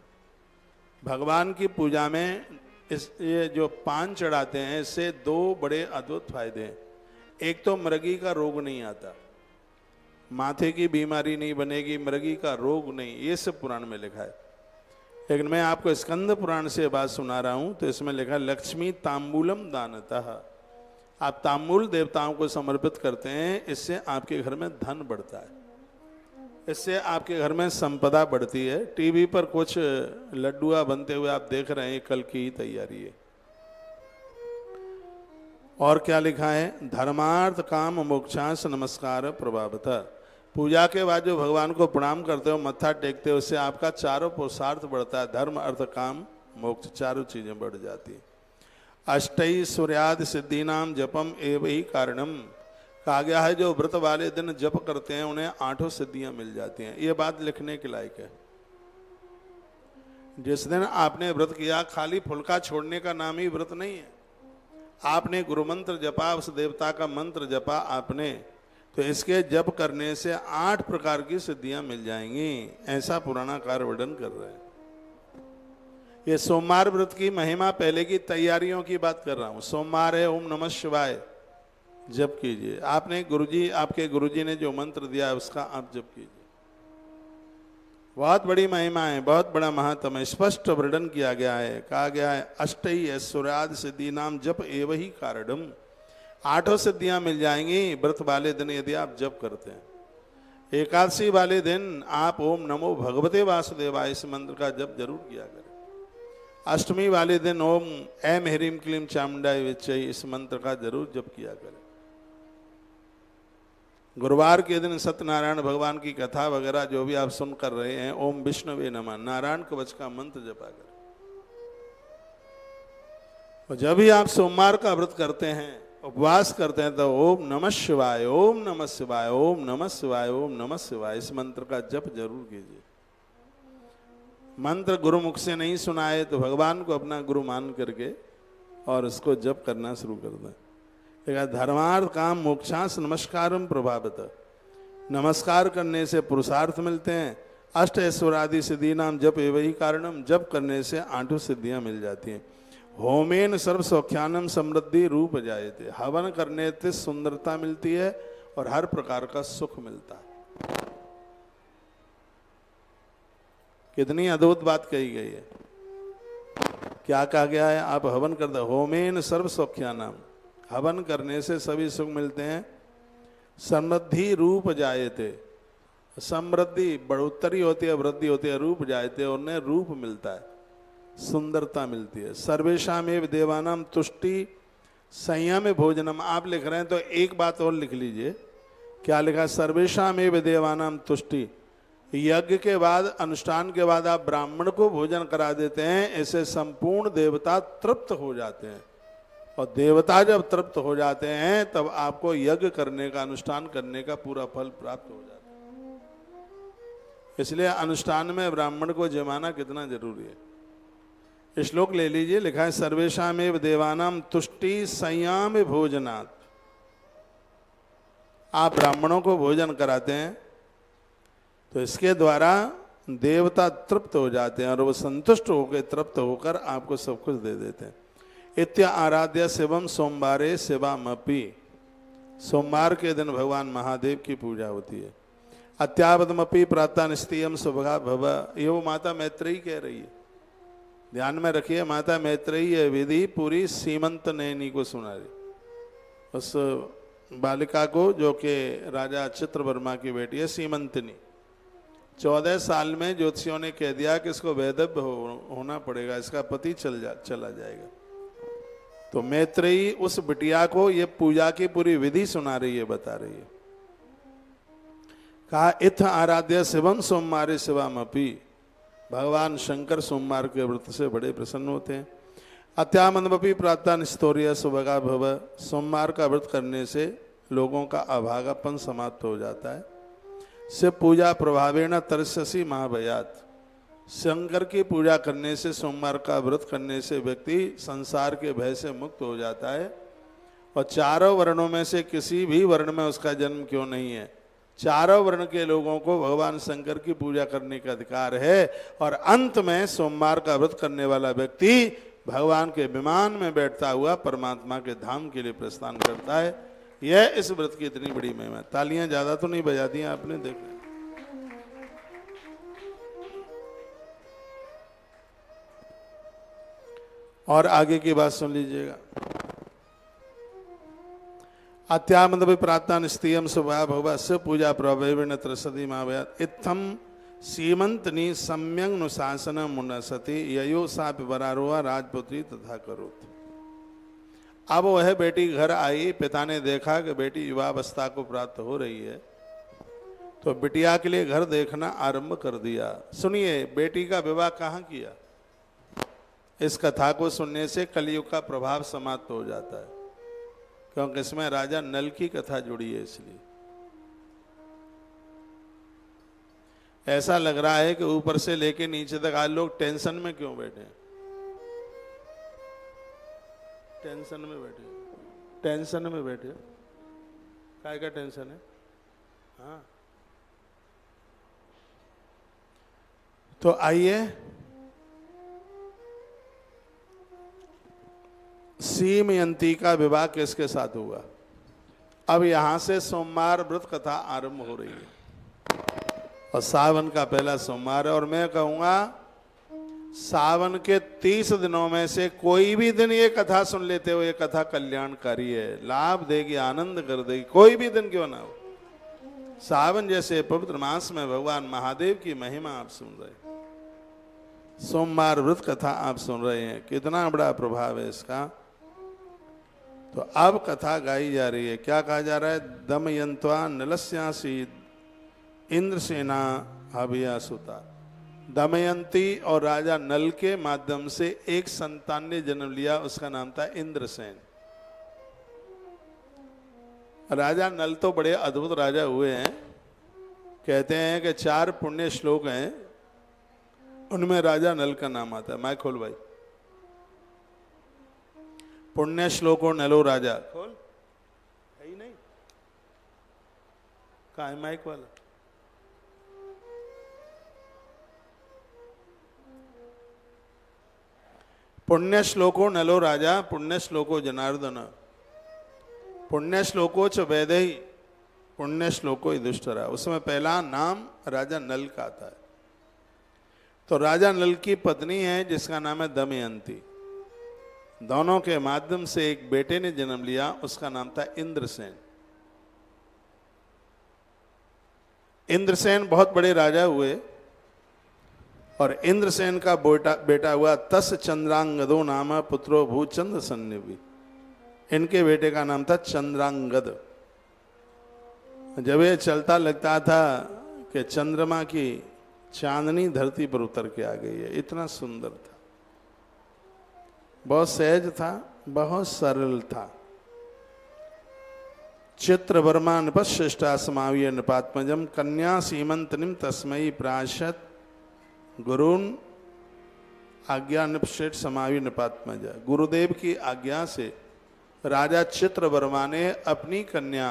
भगवान की पूजा में ये जो पान चढ़ाते हैं, इससे दो बड़े अद्भुत फायदे हैं। एक तो मृगी का रोग नहीं आता, माथे की बीमारी नहीं बनेगी, मृगी का रोग नहीं, ये सब पुराण में लिखा है। लेकिन मैं आपको स्कंद पुराण से बात सुना रहा हूं, तो इसमें लिखा है लक्ष्मी तांबूलम दानतः। आप तांबूल देवताओं को समर्पित करते हैं, इससे आपके घर में धन बढ़ता है, इससे आपके घर में संपदा बढ़ती है। टीवी पर कुछ लड्डुआ बनते हुए आप देख रहे हैं, कल की ही तैयारी है। और क्या लिखा है, धर्मार्थ काम मोक्षांश नमस्कार प्रभावतः। पूजा के बाद जो भगवान को प्रणाम करते हो, मत्था टेकते हो, उससे आपका चारों पुरुषार्थ बढ़ता है। धर्म अर्थ काम मोक्ष, चारों चीजें बढ़ जाती है। अष्टई सूर्यादि सिद्धीनाम जपम एव ही कारणम। कहा गया है जो व्रत वाले दिन जप करते हैं उन्हें 8 सिद्धियां मिल जाती हैं। ये बात लिखने के लायक है। जिस दिन आपने व्रत किया, खाली फुलका छोड़ने का नाम ही व्रत नहीं है। आपने गुरु मंत्र जपा, उस देवता का मंत्र जपा आपने, तो इसके जप करने से 8 प्रकार की सिद्धियां मिल जाएंगी, ऐसा पुराणाकार वर्णन कर रहे हैं। ये सोमवार व्रत की महिमा, पहले की तैयारियों की बात कर रहा हूं। सोमवार है, ओम नमः शिवाय जप कीजिए। आपने गुरुजी, आपके गुरुजी ने जो मंत्र दिया है उसका आप जप कीजिए। बहुत बड़ी महिमा है, बहुत बड़ा महत्व है, स्पष्ट वर्णन किया गया है। कहा गया है अष्टई ऐश्वर्याद सिद्धि नाम जप एव ही कारणम। 8 सिद्धियां मिल जाएंगी व्रत वाले दिन यदि आप जप करते हैं। एकादशी वाले दिन आप ओम नमो भगवते वासुदेवाय इस मंत्र का जप जरूर किया करें। अष्टमी वाले दिन ओम ऐम ह्रीम क्लीम चामुंडाय विच्चै इस मंत्र का जरूर जप किया करें। गुरुवार के दिन सत्यनारायण भगवान की कथा वगैरह जो भी आप सुन कर रहे हैं, ओम विष्णुवे नमः नारायण कवच का मंत्र जपा करें। और जब भी आप सोमवार का व्रत करते हैं, उपवास करते हैं, तो ओम नमः शिवाय, ओम नमः शिवाय, ओम नमः शिवाय, ओम नमः शिवाय इस मंत्र का जप जरूर कीजिए। मंत्र गुरुमुख से नहीं सुनाए तो भगवान को अपना गुरु मान करके और उसको जप करना शुरू कर दें। धर्मार्थ काम मोक्षांश नमस्कारम प्रभावत। नमस्कार करने से पुरुषार्थ मिलते हैं। अष्ट ऐश्वर्यादि सिद्धि नाम जप एव ही कारणम। जप करने से 8 सिद्धियां मिल जाती हैं। होमेन सर्व सौख्यानम समृद्धि रूप जायते। हवन करने से सुंदरता मिलती है और हर प्रकार का सुख मिलता है। कितनी अद्भुत बात कही गई है। क्या कहा गया है, आप हवन कर दो। होमेन सर्व सौख्यानम, हवन करने से सभी सुख मिलते हैं। समृद्धि रूप जायते, समृद्धि बढ़ोतरी होती है, वृद्धि होती है। रूप जायते, उन्हें रूप मिलता है, सुंदरता मिलती है। सर्वेशामेव देवानाम तुष्टि संयम भोजनम। आप लिख रहे हैं तो एक बात और लिख लीजिए। क्या लिखा, सर्वेशामेव देवानाम तुष्टि। यज्ञ के बाद, अनुष्ठान के बाद आप ब्राह्मण को भोजन करा देते हैं, ऐसे संपूर्ण देवता तृप्त हो जाते हैं। और देवता जब तृप्त हो जाते हैं तब आपको यज्ञ करने का, अनुष्ठान करने का पूरा फल प्राप्त हो जाता है। इसलिए अनुष्ठान में ब्राह्मण को जमाना कितना जरूरी है। श्लोक ले लीजिए, लिखा है सर्वेशामेव देवानाम तुष्टि संयम भोजनात्। आप ब्राह्मणों को भोजन कराते हैं तो इसके द्वारा देवता तृप्त हो जाते हैं और वो संतुष्ट होकर, तृप्त होकर आपको सब कुछ दे देते हैं। इत्य आराध्य शिवम सोमवारे शिवामपि। सोमवार के दिन भगवान महादेव की पूजा होती है। अत्यावदमपि प्रातः निस्तीयम सुभगा भव। ये वो माता मैत्रेयी कह रही है। ध्यान में रखिए, माता मैत्रेयी ये विधि पूरी सीमंत नयनी को सुना रही। उस बालिका को जो कि राजा चित्रवर्मा की बेटी है, सीमंतनी। 14 साल में ज्योतिषियों ने कह दिया कि इसको वैधव्य होना पड़ेगा, इसका पति चला जाएगा। तो मैत्रेयी उस बिटिया को ये पूजा की पूरी विधि सुना रही है, बता रही है। कहा इथ आराध्य शिवम सोमवारे शिवामपि। भगवान शंकर सोमवार के व्रत से बड़े प्रसन्न होते हैं। अत्यामंदपि प्रातः निस्तौर्य सुभगा भव। सोमवार का व्रत करने से लोगों का अभागापन समाप्त हो जाता है। से पूजा प्रभावेण तरस्यसि महाभयात। शंकर की पूजा करने से, सोमवार का व्रत करने से व्यक्ति संसार के भय से मुक्त हो जाता है। और चारों वर्णों में से किसी भी वर्ण में उसका जन्म क्यों नहीं है, चारों वर्ण के लोगों को भगवान शंकर की पूजा करने का अधिकार है। और अंत में सोमवार का व्रत करने वाला व्यक्ति भगवान के विमान में बैठता हुआ परमात्मा के धाम के लिए प्रस्थान करता है। यह इस व्रत की इतनी बड़ी महिमा। तालियां ज्यादा तो नहीं बजा दी आपने, देख लिया। और आगे की बात सुन लीजिएगा। अत्यामद प्रार्थना निस्तीयम सुभा भगवस्य पूजा प्रभवेण त्रसदी महाभयात इत्थम सीमंतनी सम्यंग नुशासन मुनसति ययो साप बरारोहा राजपुत्री तथा करोत। अब वह बेटी घर आई, पिता ने देखा कि बेटी युवावस्था को प्राप्त हो रही है, तो बिटिया के लिए घर देखना आरंभ कर दिया। सुनिए, बेटी का विवाह कहाँ किया? इस कथा को सुनने से कलयुग का प्रभाव समाप्त हो जाता है, क्योंकि इसमें राजा नल की कथा जुड़ी है। इसलिए ऐसा लग रहा है कि ऊपर से लेके नीचे तक आज लोग टेंशन में क्यों बैठे हैं? टेंशन में बैठे, टेंशन में बैठे। काय का टेंशन है? हाँ, तो आइए, सीमयंती का विवाह किसके साथ हुआ? अब यहां से सोमवार व्रत कथा आरंभ हो रही है और सावन का पहला सोमवार है। और मैं कहूंगा सावन के 30 दिनों में से कोई भी दिन ये कथा सुन लेते हो, ये कथा कल्याणकारी है, लाभ देगी, आनंद कर देगी। कोई भी दिन क्यों ना हो, सावन जैसे पवित्र मास में भगवान महादेव की महिमा आप सुन रहे हैं, सोमवार व्रत कथा आप सुन रहे हैं, कितना बड़ा प्रभाव है इसका। तो अब कथा गाई जा रही है। क्या कहा जा रहा है? दमयंत्वा नलस्यासी इंद्रसेना हविया सुता। दमयंती और राजा नल के माध्यम से एक संतान ने जन्म लिया, उसका नाम था इंद्रसेन। राजा नल तो बड़े अद्भुत राजा हुए हैं। कहते हैं कि 4 पुण्य श्लोक हैं, उनमें राजा नल का नाम आता है। मैं खोल भाई, पुण्य श्लोको नलो राजा। खोल, है ही नहीं, कहाँ है माइक वाला? पुण्य श्लोको नलो राजा, पुण्य श्लोको जनार्दन, पुण्य श्लोको च वैदेही, पुण्य श्लोको युधिष्ठिर। उसमें पहला नाम राजा नल का आता है। तो राजा नल की पत्नी है जिसका नाम है दमयंती। दोनों के माध्यम से एक बेटे ने जन्म लिया, उसका नाम था इंद्रसेन। इंद्रसेन बहुत बड़े राजा हुए और इंद्रसेन का बेटा हुआ तस् चंद्रांगदो नाम पुत्रो भूचंद्र सन्निवि। इनके बेटे का नाम था चंद्रांगद। जब ये चलता लगता था कि चंद्रमा की चांदनी धरती पर उतर के आ गई है, इतना सुंदर था, बहुत सहज था, बहुत सरल था। चित्र वर्मा नृपश्रेष्ठा समावीय नृपात्मजम कन्या सीमंतनिम तस्मयी प्राशत गुरुन आज्ञा नृपश्रेष्ठ समावीय नृपात्मज। गुरुदेव की आज्ञा से राजा चित्रवर्मा ने अपनी कन्या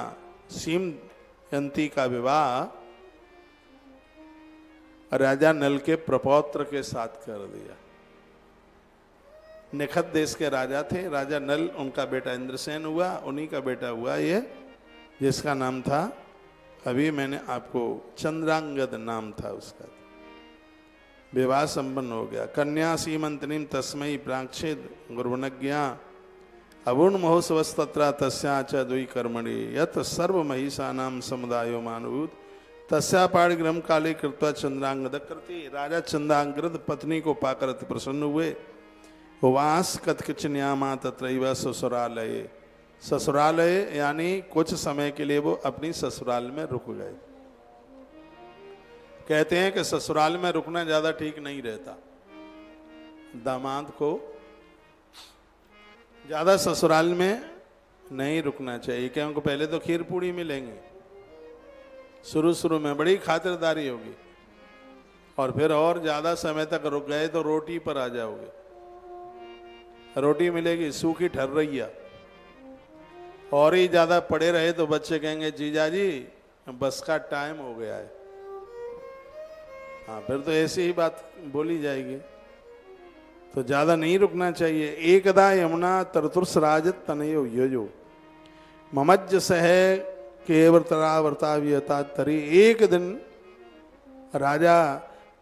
सीमयंती का विवाह राजा नल के प्रपौत्र के साथ कर दिया। निखत देश के राजा थे राजा नल, उनका बेटा इंद्रसेन हुआ, उन्हीं का बेटा हुआ ये, जिसका नाम था, अभी मैंने आपको, चंद्रांगद नाम था उसका। विवाह संपन्न हो गया। कन्या सीमंतनिम तस्मयी प्राक्षेद गुरुवनज्ञा अवुण महोत्सवस्तत्र तस्या च द्वि कर्मणि यत सर्व महिषानाम समुदायो मानभूत तस्या पाणिग्रह काले कृत्वा चंद्रांगद कृति। राजा चंद्रांगद पत्नी को पाकर अति प्रसन्न हुए। वास कथकिचन्यामा तत्रैव ससुरालय। ससुरालय यानी कुछ समय के लिए वो अपनी ससुराल में रुक गए। कहते हैं कि ससुराल में रुकना ज्यादा ठीक नहीं रहता, दामाद को ज्यादा ससुराल में नहीं रुकना चाहिए, क्योंकि पहले तो खीर पूड़ी मिलेंगे, शुरू शुरू में बड़ी खातिरदारी होगी और फिर और ज्यादा समय तक रुक गए तो रोटी पर आ जाओगे। रोटी मिलेगी सूखी ठर्रैया, और ही ज्यादा पड़े रहे तो बच्चे कहेंगे जीजा जी बस का टाइम हो गया है। हाँ, फिर तो ऐसी ही बात बोली जाएगी। तो ज्यादा नहीं रुकना चाहिए। एकदा यमुना तरतुर्स राजत तनयो योजो ममज्ज सह केवरतरा वर्ताव्यता तरी। एक दिन राजा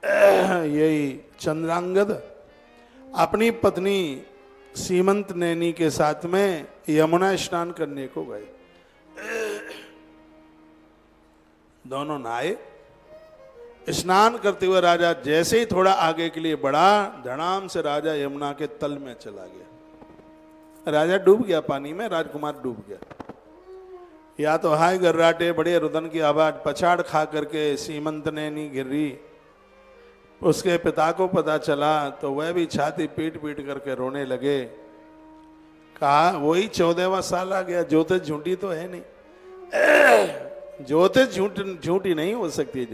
यही चंद्रांगद अपनी पत्नी सीमंत नैनी के साथ में यमुना स्नान करने को गए। दोनों नहाए। स्नान करते हुए राजा जैसे ही थोड़ा आगे के लिए बढ़ा, धड़ाम से राजा यमुना के तल में चला गया। राजा डूब गया पानी में, राजकुमार डूब गया। या तो हाय गर्राटे, बड़े रुदन की आवाज, पछाड़ खा करके सीमंत नैनी गिर रही। उसके पिता को पता चला तो वह भी छाती पीट पीट करके रोने लगे। कहा वही 14वां साल आ गया, ज्योतिष झूठी तो है नहीं। ज्योतिष झूठी नहीं हो सकती।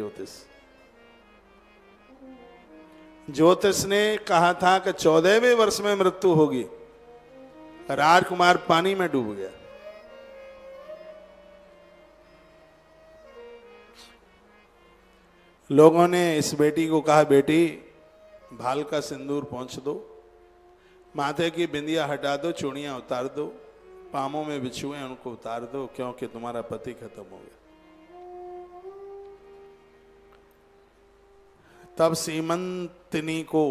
ज्योतिष ने कहा था कि 14वें वर्ष में मृत्यु होगी। राजकुमार पानी में डूब गया। लोगों ने इस बेटी को कहा बेटी भाल का सिंदूर पोंछ दो, माथे की बिंदिया हटा दो, चूड़ियां उतार दो, पामों में बिछुए उनको उतार दो, क्योंकि तुम्हारा पति खत्म हो गया। तब सीमंतिनी को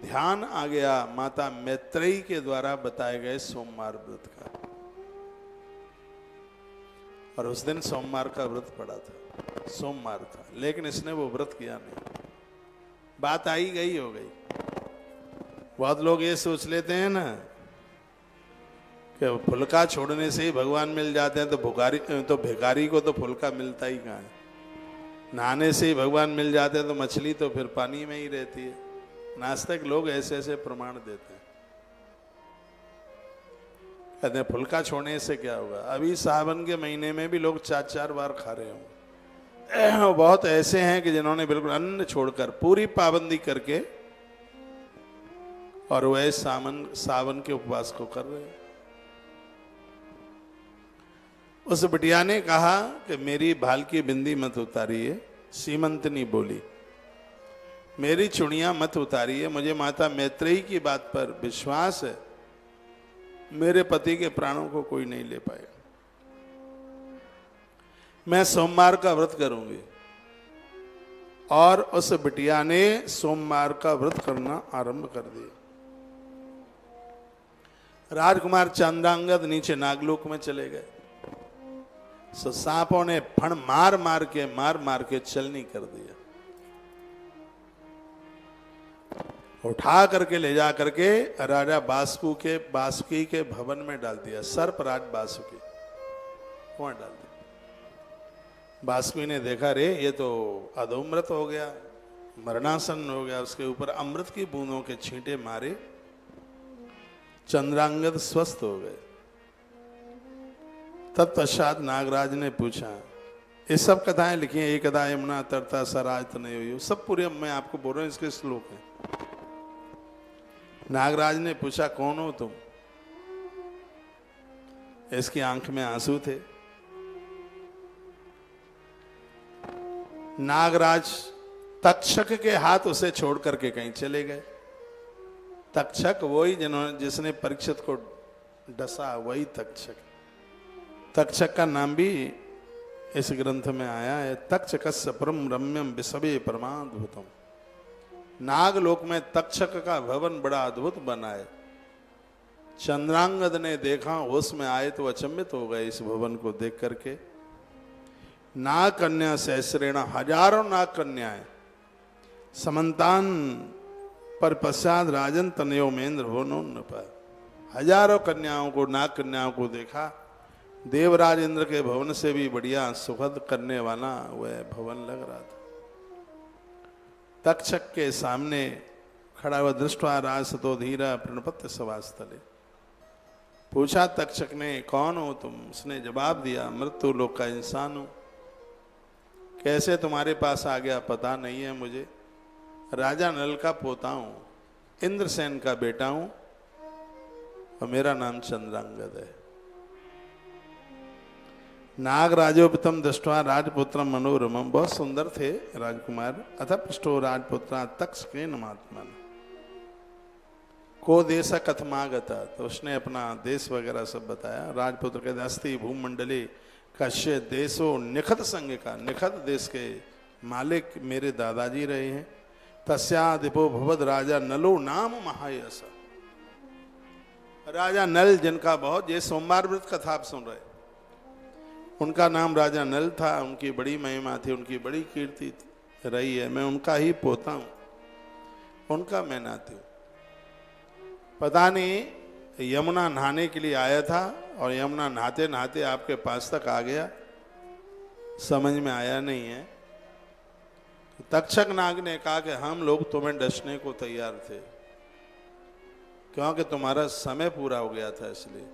ध्यान आ गया माता मैत्रेयी के द्वारा बताए गए सोमवार व्रत का, और उस दिन सोमवार का व्रत पड़ा था। सोमवार था, लेकिन इसने वो व्रत किया नहीं। बात आई गई हो गई। बहुत लोग ये सोच लेते हैं ना कि फुलका छोड़ने से ही भगवान मिल जाते हैं, तो भिखारी को तो फुलका मिलता ही कहाँ है। नहाने से ही भगवान मिल जाते हैं, तो मछली तो फिर पानी में ही रहती है। नास्तिक लोग ऐसे ऐसे प्रमाण देते हैं, कहते हैं फुलका छोड़ने से क्या होगा। अभी सावन के महीने में भी लोग 4-4 बार खा रहे होंगे। बहुत ऐसे हैं कि जिन्होंने बिल्कुल अन्न छोड़कर पूरी पाबंदी करके और वह सावन के उपवास को कर रहे हैं। उस बिटिया ने कहा कि मेरी भाल की बिंदी मत उतारिए। सीमंतनी बोली मेरी चुड़ियां मत उतारिए, मुझे माता मैत्रेयी की बात पर विश्वास है, मेरे पति के प्राणों को कोई नहीं ले पाएगा। मैं सोमवार का व्रत करूंगी। और उस बिटिया ने सोमवार का व्रत करना आरंभ कर दिया। राजकुमार चंद्रांगद नीचे नागलोक में चले गए। सो सांपों ने फण मार मार के चलनी कर दिया। उठा करके ले जा करके राजा बासुकी के भवन में डाल दिया। सर्पराज बासुकी वहां डाल दिया। बासुकी ने देखा रे ये तो अधोमृत हो गया, मरणासन हो गया। उसके ऊपर अमृत की बूंदों के छींटे मारे, चंद्रांगद स्वस्थ हो गए। तत्पश्चात नागराज ने पूछा, ये सब कथाएं लिखी हैं, एकदा यमुना तरता सराज तनयो, सब पूरे मैं आपको बोल रहा हूं, इसके श्लोक हैं। नागराज ने पूछा कौन हो तुम? इसकी आंख में आंसू थे। नागराज तक्षक के हाथ उसे छोड़ करके कहीं चले गए। तक्षक वही जिसने परीक्षित को डसा, वही तक्षक। तक्षक का नाम भी इस ग्रंथ में आया है। तक्षकस्य परम रम्यम विसवे परमाद्भुतम। नागलोक में तक्षक का भवन बड़ा अद्भुत बना है। चंद्रांगद ने देखा, होश में आए तो अचंभित हो गए इस भवन को देख करके। नाग कन्या सहस्रेण, हजारों नाग कन्याएं समन्तान पर पश्चात राजन तनयो मेन्द्र भुवनो नृप। हजारों कन्याओं को, नाग कन्याओं को देखा। देवराज इंद्र के भवन से भी बढ़िया सुखद करने वाला वह भवन लग रहा था। तक्षक के सामने खड़ा हुआ दृष्टवा राजसतो धीरा प्रणपत्य सभास्थले। पूछा तक्षक ने कौन हो तुम? उसने जवाब दिया मृत्यु लोक का इंसान हूं। कैसे तुम्हारे पास आ गया पता नहीं है मुझे। राजा नल का पोता हूं, इंद्रसेन का बेटा हूं और मेरा नाम चंद्रांगद है। नागराजोपितम दृष्ट्वा राजपुत्रम मनोरमम, बहुत सुंदर थे राजकुमार। अथ पृष्ठो राजपुत्र तक्षकेन महात्मन को देश कथमागता, तो उसने अपना देश वगैरह सब बताया। राजपुत्र के अस्ति भूमंडली कश्य देशो निखत संग का, निखत देश के मालिक मेरे दादाजी रहे हैं। तस्यादिपो भवद राजा नलो नाम महायस, राजा नल जिनका बहुत, ये सोमवार व्रत कथा आप सुन रहे, उनका नाम राजा नल था। उनकी बड़ी महिमा थी, उनकी बड़ी कीर्ति रही है। मैं उनका ही पोता हूं, उनका मैं नाती हूं। पता नहीं यमुना नहाने के लिए आया था और यमुना नहाते नहाते आपके पास तक आ गया, समझ में आया नहीं है। तो तक्षक नाग ने कहा कि हम लोग तुम्हें डसने को तैयार थे, क्योंकि तुम्हारा समय पूरा हो गया था इसलिए,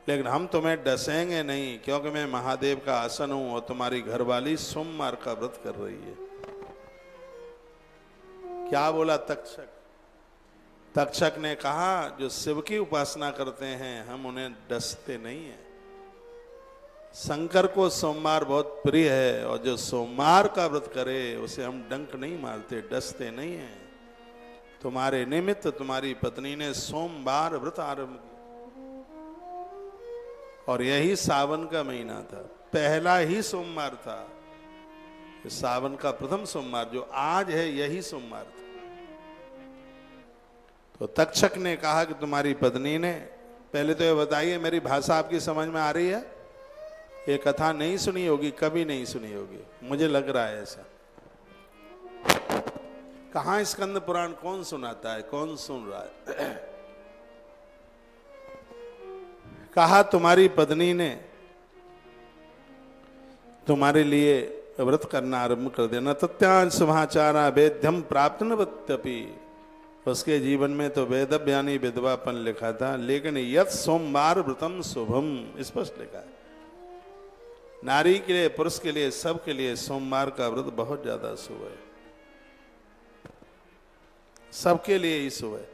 लेकिन हम तुम्हें डसेंगे नहीं, क्योंकि मैं महादेव का आसन हूं और तुम्हारी घरवाली सोमवार का व्रत कर रही है। क्या बोला तक्षक? तक्षक ने कहा जो शिव की उपासना करते हैं हम उन्हें डसते नहीं हैं। शंकर को सोमवार बहुत प्रिय है और जो सोमवार का व्रत करे उसे हम डंक नहीं मारते, डसते नहीं हैं। तुम्हारे निमित्त तुम्हारी पत्नी ने सोमवार व्रत आरंभ किया और यही सावन का महीना था, पहला ही सोमवार था। सावन का प्रथम सोमवार जो आज है यही सोमवार था। तो तक्षक ने कहा कि तुम्हारी पत्नी ने, पहले तो ये बताइए मेरी भाषा आपकी समझ में आ रही है? ये कथा नहीं सुनी होगी, कभी नहीं सुनी होगी, मुझे लग रहा है ऐसा। कहाँ स्कंद पुराण कौन सुनाता है, कौन सुन रहा है? कहा तुम्हारी पत्नी ने तुम्हारे लिए व्रत करना आरंभ कर देना। तत्यान शुभाचारा वेद्यम प्राप्त न वत्यपि, उसके जीवन में तो वेदव्यानी विधवापन लिखा था, लेकिन यत सोमवार व्रतम शुभम स्पष्ट लिखा है। नारी के लिए, पुरुष के लिए, सब के लिए सोमवार का व्रत बहुत ज्यादा शुभ है, सबके लिए ही शुभ है।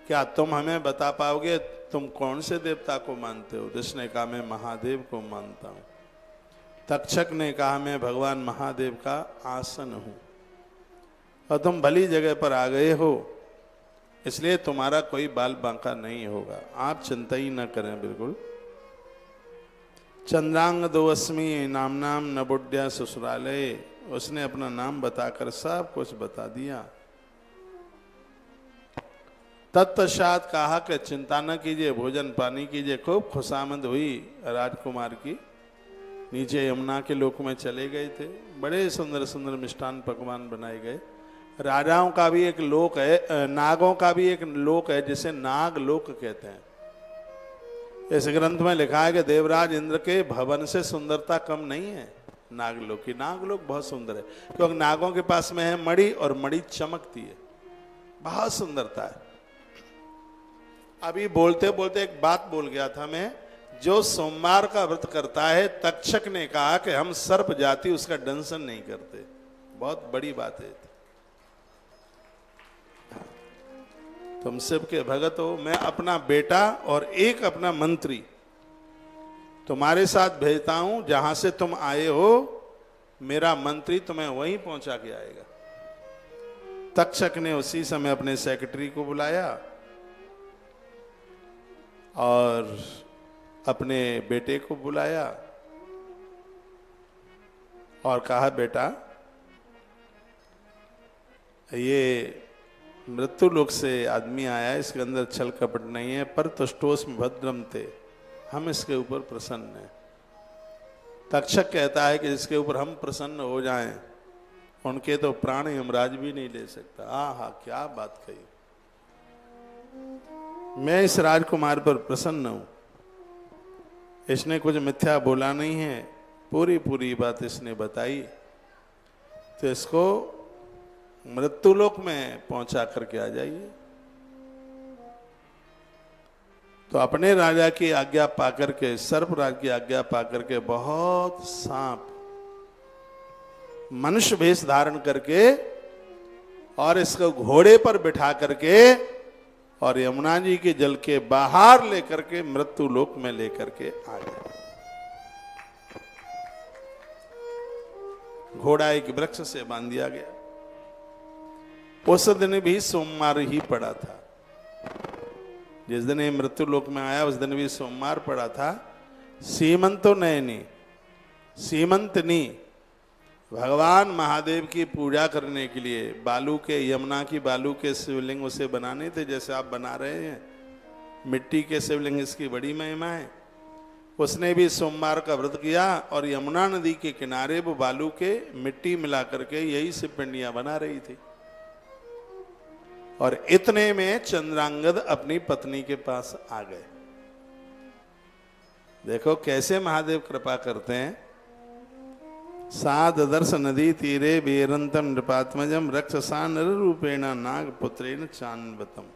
क्या तुम हमें बता पाओगे तुम कौन से देवता को मानते हो? जिसने कहा मैं महादेव को मानता हूं। तक्षक ने कहा मैं भगवान महादेव का आसन हूं और तुम भली जगह पर आ गए हो, इसलिए तुम्हारा कोई बाल बांका नहीं होगा, आप चिंता ही न करें बिल्कुल। चंद्रांग दोस्मी नाम नाम नबुड्या ससुरालय, उसने अपना नाम बताकर सब कुछ बता दिया। तत्पश्चात कहा कि चिंता न कीजिए, भोजन पानी कीजिए। खूब खुशामद हुई राजकुमार की। नीचे यमुना के लोक में चले गए थे, बड़े सुंदर सुंदर मिष्ठान पकवान बनाए गए। राजाओं का भी एक लोक है, नागों का भी एक लोक है जिसे नाग लोक कहते हैं। इस ग्रंथ में लिखा है कि देवराज इंद्र के भवन से सुंदरता कम नहीं है नागलोक की। नागलोक बहुत सुंदर है क्योंकि नागों के पास में है मणि और मणि चमकती है, बहुत सुंदरता है। अभी बोलते बोलते एक बात बोल गया था मैं, जो सोमवार का व्रत करता है, तक्षक ने कहा कि हम सर्प जाति उसका दंशन नहीं करते। बहुत बड़ी बात है। तुम शिव के भगत हो, मैं अपना बेटा और एक अपना मंत्री तुम्हारे साथ भेजता हूं। जहां से तुम आए हो मेरा मंत्री तुम्हें वहीं पहुंचा के आएगा। तक्षक ने उसी समय अपने सेक्रेटरी को बुलाया और अपने बेटे को बुलाया और कहा बेटा ये मृत्यु लोक से आदमी आया है, इसके अंदर छल कपट नहीं है, पर तुष्टोस्म भद्रम थे, हम इसके ऊपर प्रसन्न हैं। तक्षक कहता है कि जिसके ऊपर हम प्रसन्न हो जाएं उनके तो प्राण यमराज भी नहीं ले सकता। आहा क्या बात कही। मैं इस राजकुमार पर प्रसन्न हूं, इसने कुछ मिथ्या बोला नहीं है, पूरी पूरी बात इसने बताई, तो इसको मृत्युलोक में पहुंचा करके आ जाइए। तो अपने राजा की आज्ञा पाकर के, सर्पराज की आज्ञा पाकर के बहुत सांप मनुष्य वेश धारण करके और इसको घोड़े पर बिठा करके और यमुना जी के जल के बाहर लेकर के मृत्यु लोक में लेकर के आ गए। घोड़ा एक वृक्ष से बांध दिया गया। उस दिन भी सोमवार ही पड़ा था। जिस दिन ये मृत्यु लोक में आया उस दिन भी सोमवार पड़ा था। सीमंतो नयनी, सीमंतनी भगवान महादेव की पूजा करने के लिए बालू के, यमुना की बालू के शिवलिंग उसे बनाने थे, जैसे आप बना रहे हैं मिट्टी के शिवलिंग, इसकी बड़ी महिमा है। उसने भी सोमवार का व्रत किया और यमुना नदी के किनारे वो बालू के मिट्टी मिला करके यही शिव पिंडियां बना रही थी। और इतने में चंद्रांगद अपनी पत्नी के पास आ गए। देखो कैसे महादेव कृपा करते हैं। सादर्श नदी तीरे वीरंतम नृपात्मजम रक्षसा नर रूपेण नाग पुत्रेण चान्वतम।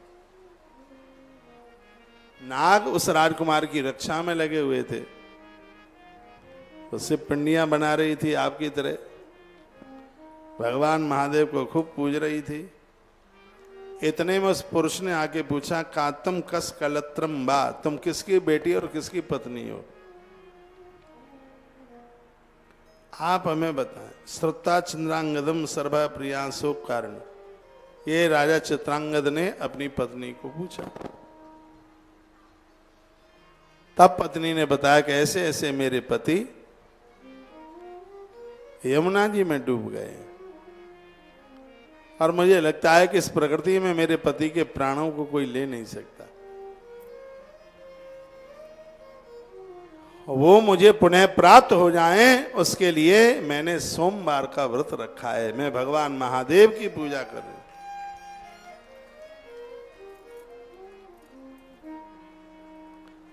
नाग उस राजकुमार की रक्षा में लगे हुए थे। उससे पिंडियां बना रही थी आपकी तरह। भगवान महादेव को खूब पूज रही थी। इतने में उस पुरुष ने आके पूछा, कातम कस कलत्रम बा, तुम किसकी बेटी और किसकी पत्नी हो? आप हमें बताएं। श्रुता चंद्रांगदम सर्वा प्रियांशो कारण। ये राजा चित्रांगद ने अपनी पत्नी को पूछा। तब पत्नी ने बताया कि ऐसे ऐसे मेरे पति यमुना जी में डूब गए और मुझे लगता है कि इस प्रकृति में मेरे पति के प्राणों को कोई ले नहीं सकता। वो मुझे पुनः प्राप्त हो जाएं, उसके लिए मैंने सोमवार का व्रत रखा है। मैं भगवान महादेव की पूजा कर रही हूं।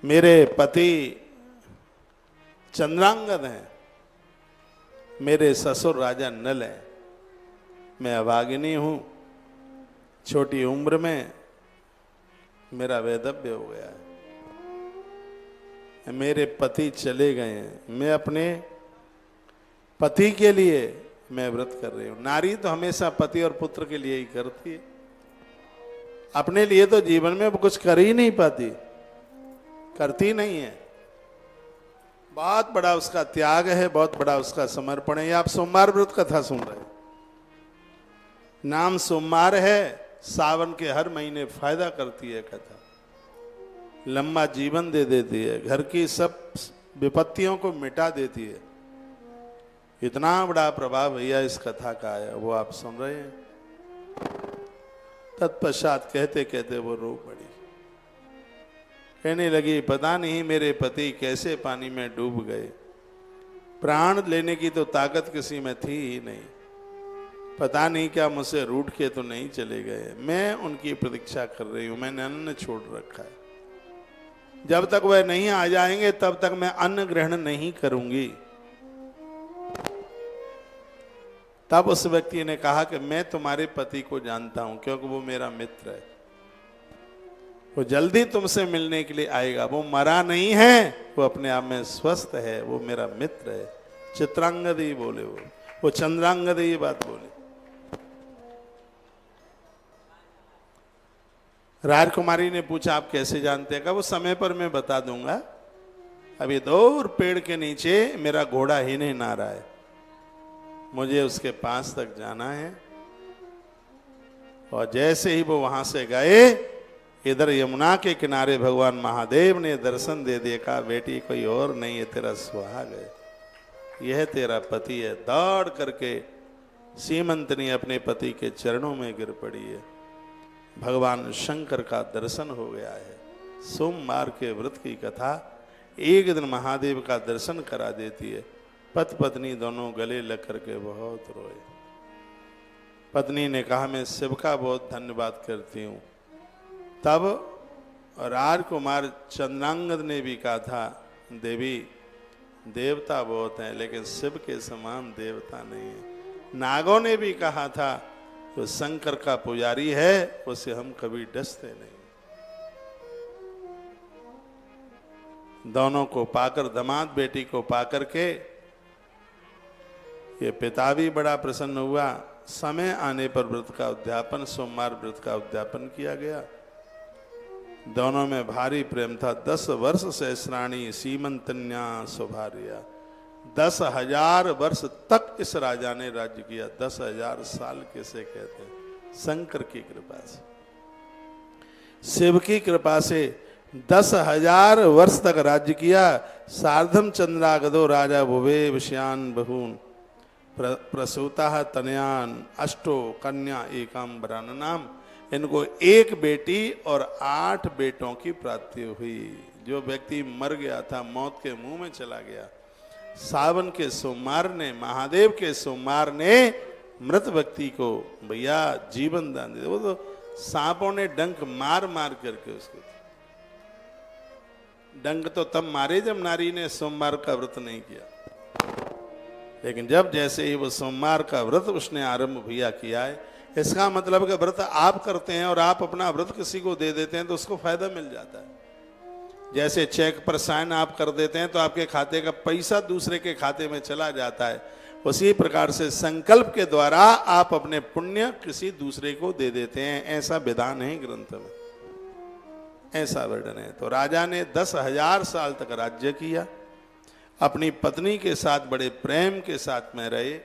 मेरे पति चंद्रांगद हैं, मेरे ससुर राजा नल हैं। मैं अभागिनी हूं। छोटी उम्र में मेरा वैधव्य हो गया है। मेरे पति चले गए हैं। मैं अपने पति के लिए मैं व्रत कर रही हूं। नारी तो हमेशा पति और पुत्र के लिए ही करती है। अपने लिए तो जीवन में वो कुछ कर ही नहीं पाती, करती नहीं है। बहुत बड़ा उसका त्याग है, बहुत बड़ा उसका समर्पण है। आप सोमवार व्रत कथा सुन रहे हैं। नाम सोमवार है। सावन के हर महीने फायदा करती है कथा। लंबा जीवन दे देती है, घर की सब विपत्तियों को मिटा देती है। इतना बड़ा प्रभाव भैया इस कथा का है, वो आप सुन रहे हैं। तत्पश्चात कहते कहते वो रो पड़ी। कहने लगी, पता नहीं मेरे पति कैसे पानी में डूब गए। प्राण लेने की तो ताकत किसी में थी ही नहीं। पता नहीं क्या मुझसे रूठ के तो नहीं चले गए। मैं उनकी प्रतीक्षा कर रही हूं। मैंने अन्न छोड़ रखा है। जब तक वह नहीं आ जाएंगे तब तक मैं अन्न ग्रहण नहीं करूंगी। तब उस व्यक्ति ने कहा कि मैं तुम्हारे पति को जानता हूं, क्योंकि वो मेरा मित्र है। वो जल्दी तुमसे मिलने के लिए आएगा। वो मरा नहीं है, वो अपने आप में स्वस्थ है। वो मेरा मित्र है। चित्रांगद ही बोले, वो चंद्रांगद ही बात बोले। राजकुमारी ने पूछा, आप कैसे जानते हैं? कहा वो समय पर मैं बता दूंगा। अभी दूर पेड़ के नीचे मेरा घोड़ा ही नहीं नहा रहा है। मुझे उसके पास तक जाना है। और जैसे ही वो वहां से गए, इधर यमुना के किनारे भगवान महादेव ने दर्शन दे दिया। कहा, बेटी कोई और नहीं है, तेरा सुहाग है, यह तेरा पति है। दौड़ करके सीमंतनी अपने पति के चरणों में गिर पड़ी है। भगवान शंकर का दर्शन हो गया है। सोमवार के व्रत की कथा एक दिन महादेव का दर्शन करा देती है। पति पत्नी दोनों गले लग करके बहुत रोए। पत्नी ने कहा, मैं शिव का बहुत धन्यवाद करती हूँ। तब राजकुमार चंद्रांगद ने भी कहा था, देवी देवता बहुत हैं लेकिन शिव के समान देवता नहीं है। नागों ने भी कहा था, तो शंकर का पुजारी है, उसे हम कभी डसते नहीं। दोनों को पाकर, दामाद बेटी को पाकर के ये पिता भी बड़ा प्रसन्न हुआ। समय आने पर व्रत का उद्यापन, सोमवार व्रत का उद्यापन किया गया। दोनों में भारी प्रेम था। 10 वर्ष सहस्राणी सीमंतन्या सुभार्या। 10,000 वर्ष तक इस राजा ने राज्य किया। 10,000 साल कैसे कहते हैं? शंकर की कृपा से, शिव की कृपा से 10,000 वर्ष तक राज्य किया। सार्धम चंद्रागदो राजा भुवे विषयान बहून प्रसूता तनयान अष्टो कन्या एकाम वराननाम। इनको एक बेटी और 8 बेटों की प्राप्ति हुई। जो व्यक्ति मर गया था, मौत के मुंह में चला गया, सावन के सोमवार ने, महादेव के सोमवार ने मृत व्यक्ति को भैया जीवन दान दिया। वो तो सांपों ने डंक मार मार करके उसको, डंक तो तब मारे जब नारी ने सोमवार का व्रत नहीं किया, लेकिन जब जैसे ही वो सोमवार का व्रत उसने आरंभ भैया किया है, इसका मतलब कि व्रत आप करते हैं और आप अपना व्रत किसी को दे देते हैं तो उसको फायदा मिल जाता है। जैसे चेक पर साइन आप कर देते हैं तो आपके खाते का पैसा दूसरे के खाते में चला जाता है, उसी प्रकार से संकल्प के द्वारा आप अपने पुण्य किसी दूसरे को दे देते हैं। ऐसा विधान है ग्रंथ में, ऐसा वर्णन है। तो राजा ने 10,000 साल तक राज्य किया। अपनी पत्नी के साथ बड़े प्रेम के साथ में रहे।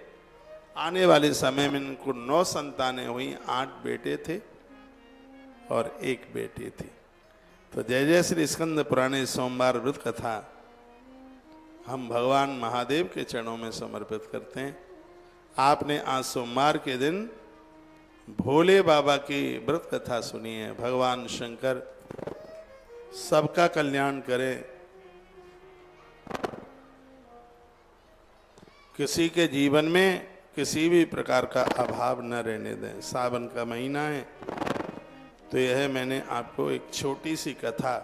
आने वाले समय में इनको 9 संतानें हुई। 8 बेटे थे और 1 बेटी थी। तो जय जय श्री स्कंद पुराणे सोमवार व्रत कथा हम भगवान महादेव के चरणों में समर्पित करते हैं। आपने आज सोमवार के दिन भोले बाबा की व्रत कथा सुनी है। भगवान शंकर सबका कल्याण करें, किसी के जीवन में किसी भी प्रकार का अभाव न रहने दें। सावन का महीना है तो यह मैंने आपको एक छोटी सी कथा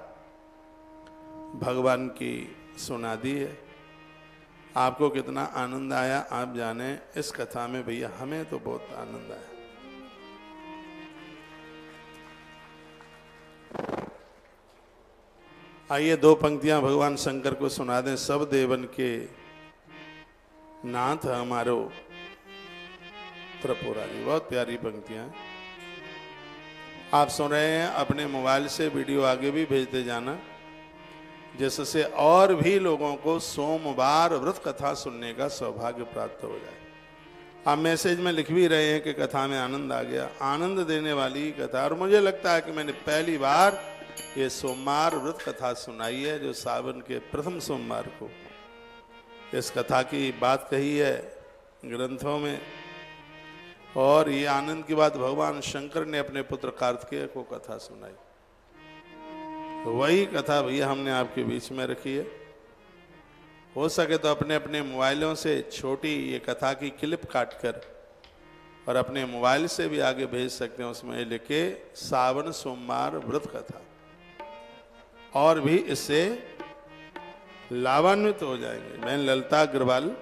भगवान की सुना दी है। आपको कितना आनंद आया आप जाने। इस कथा में भैया हमें तो बहुत आनंद आया। आइए 2 पंक्तियां भगवान शंकर को सुना दें। सब देवन के नाथ हमारो त्रिपुरारी। बहुत प्यारी पंक्तियां आप सुन रहे हैं। अपने मोबाइल से वीडियो आगे भी भेजते जाना, जिससे और भी लोगों को सोमवार व्रत कथा सुनने का सौभाग्य प्राप्त हो जाए। आप मैसेज में लिख भी रहे हैं कि कथा में आनंद आ गया। आनंद देने वाली कथा, और मुझे लगता है कि मैंने पहली बार ये सोमवार व्रत कथा सुनाई है, जो सावन के प्रथम सोमवार को इस कथा की बात कही है ग्रंथों में। और ये आनंद की बात भगवान शंकर ने अपने पुत्र कार्तिकेय को कथा सुनाई। तो वही कथा भैया हमने आपके बीच में रखी है। हो सके तो अपने अपने मोबाइलों से छोटी ये कथा की क्लिप काटकर और अपने मोबाइल से भी आगे भेज सकते हैं। उसमें लिखे सावन सोमवार व्रत कथा, और भी इससे लाभान्वित हो जाएंगे। मैं ललिता अग्रवाल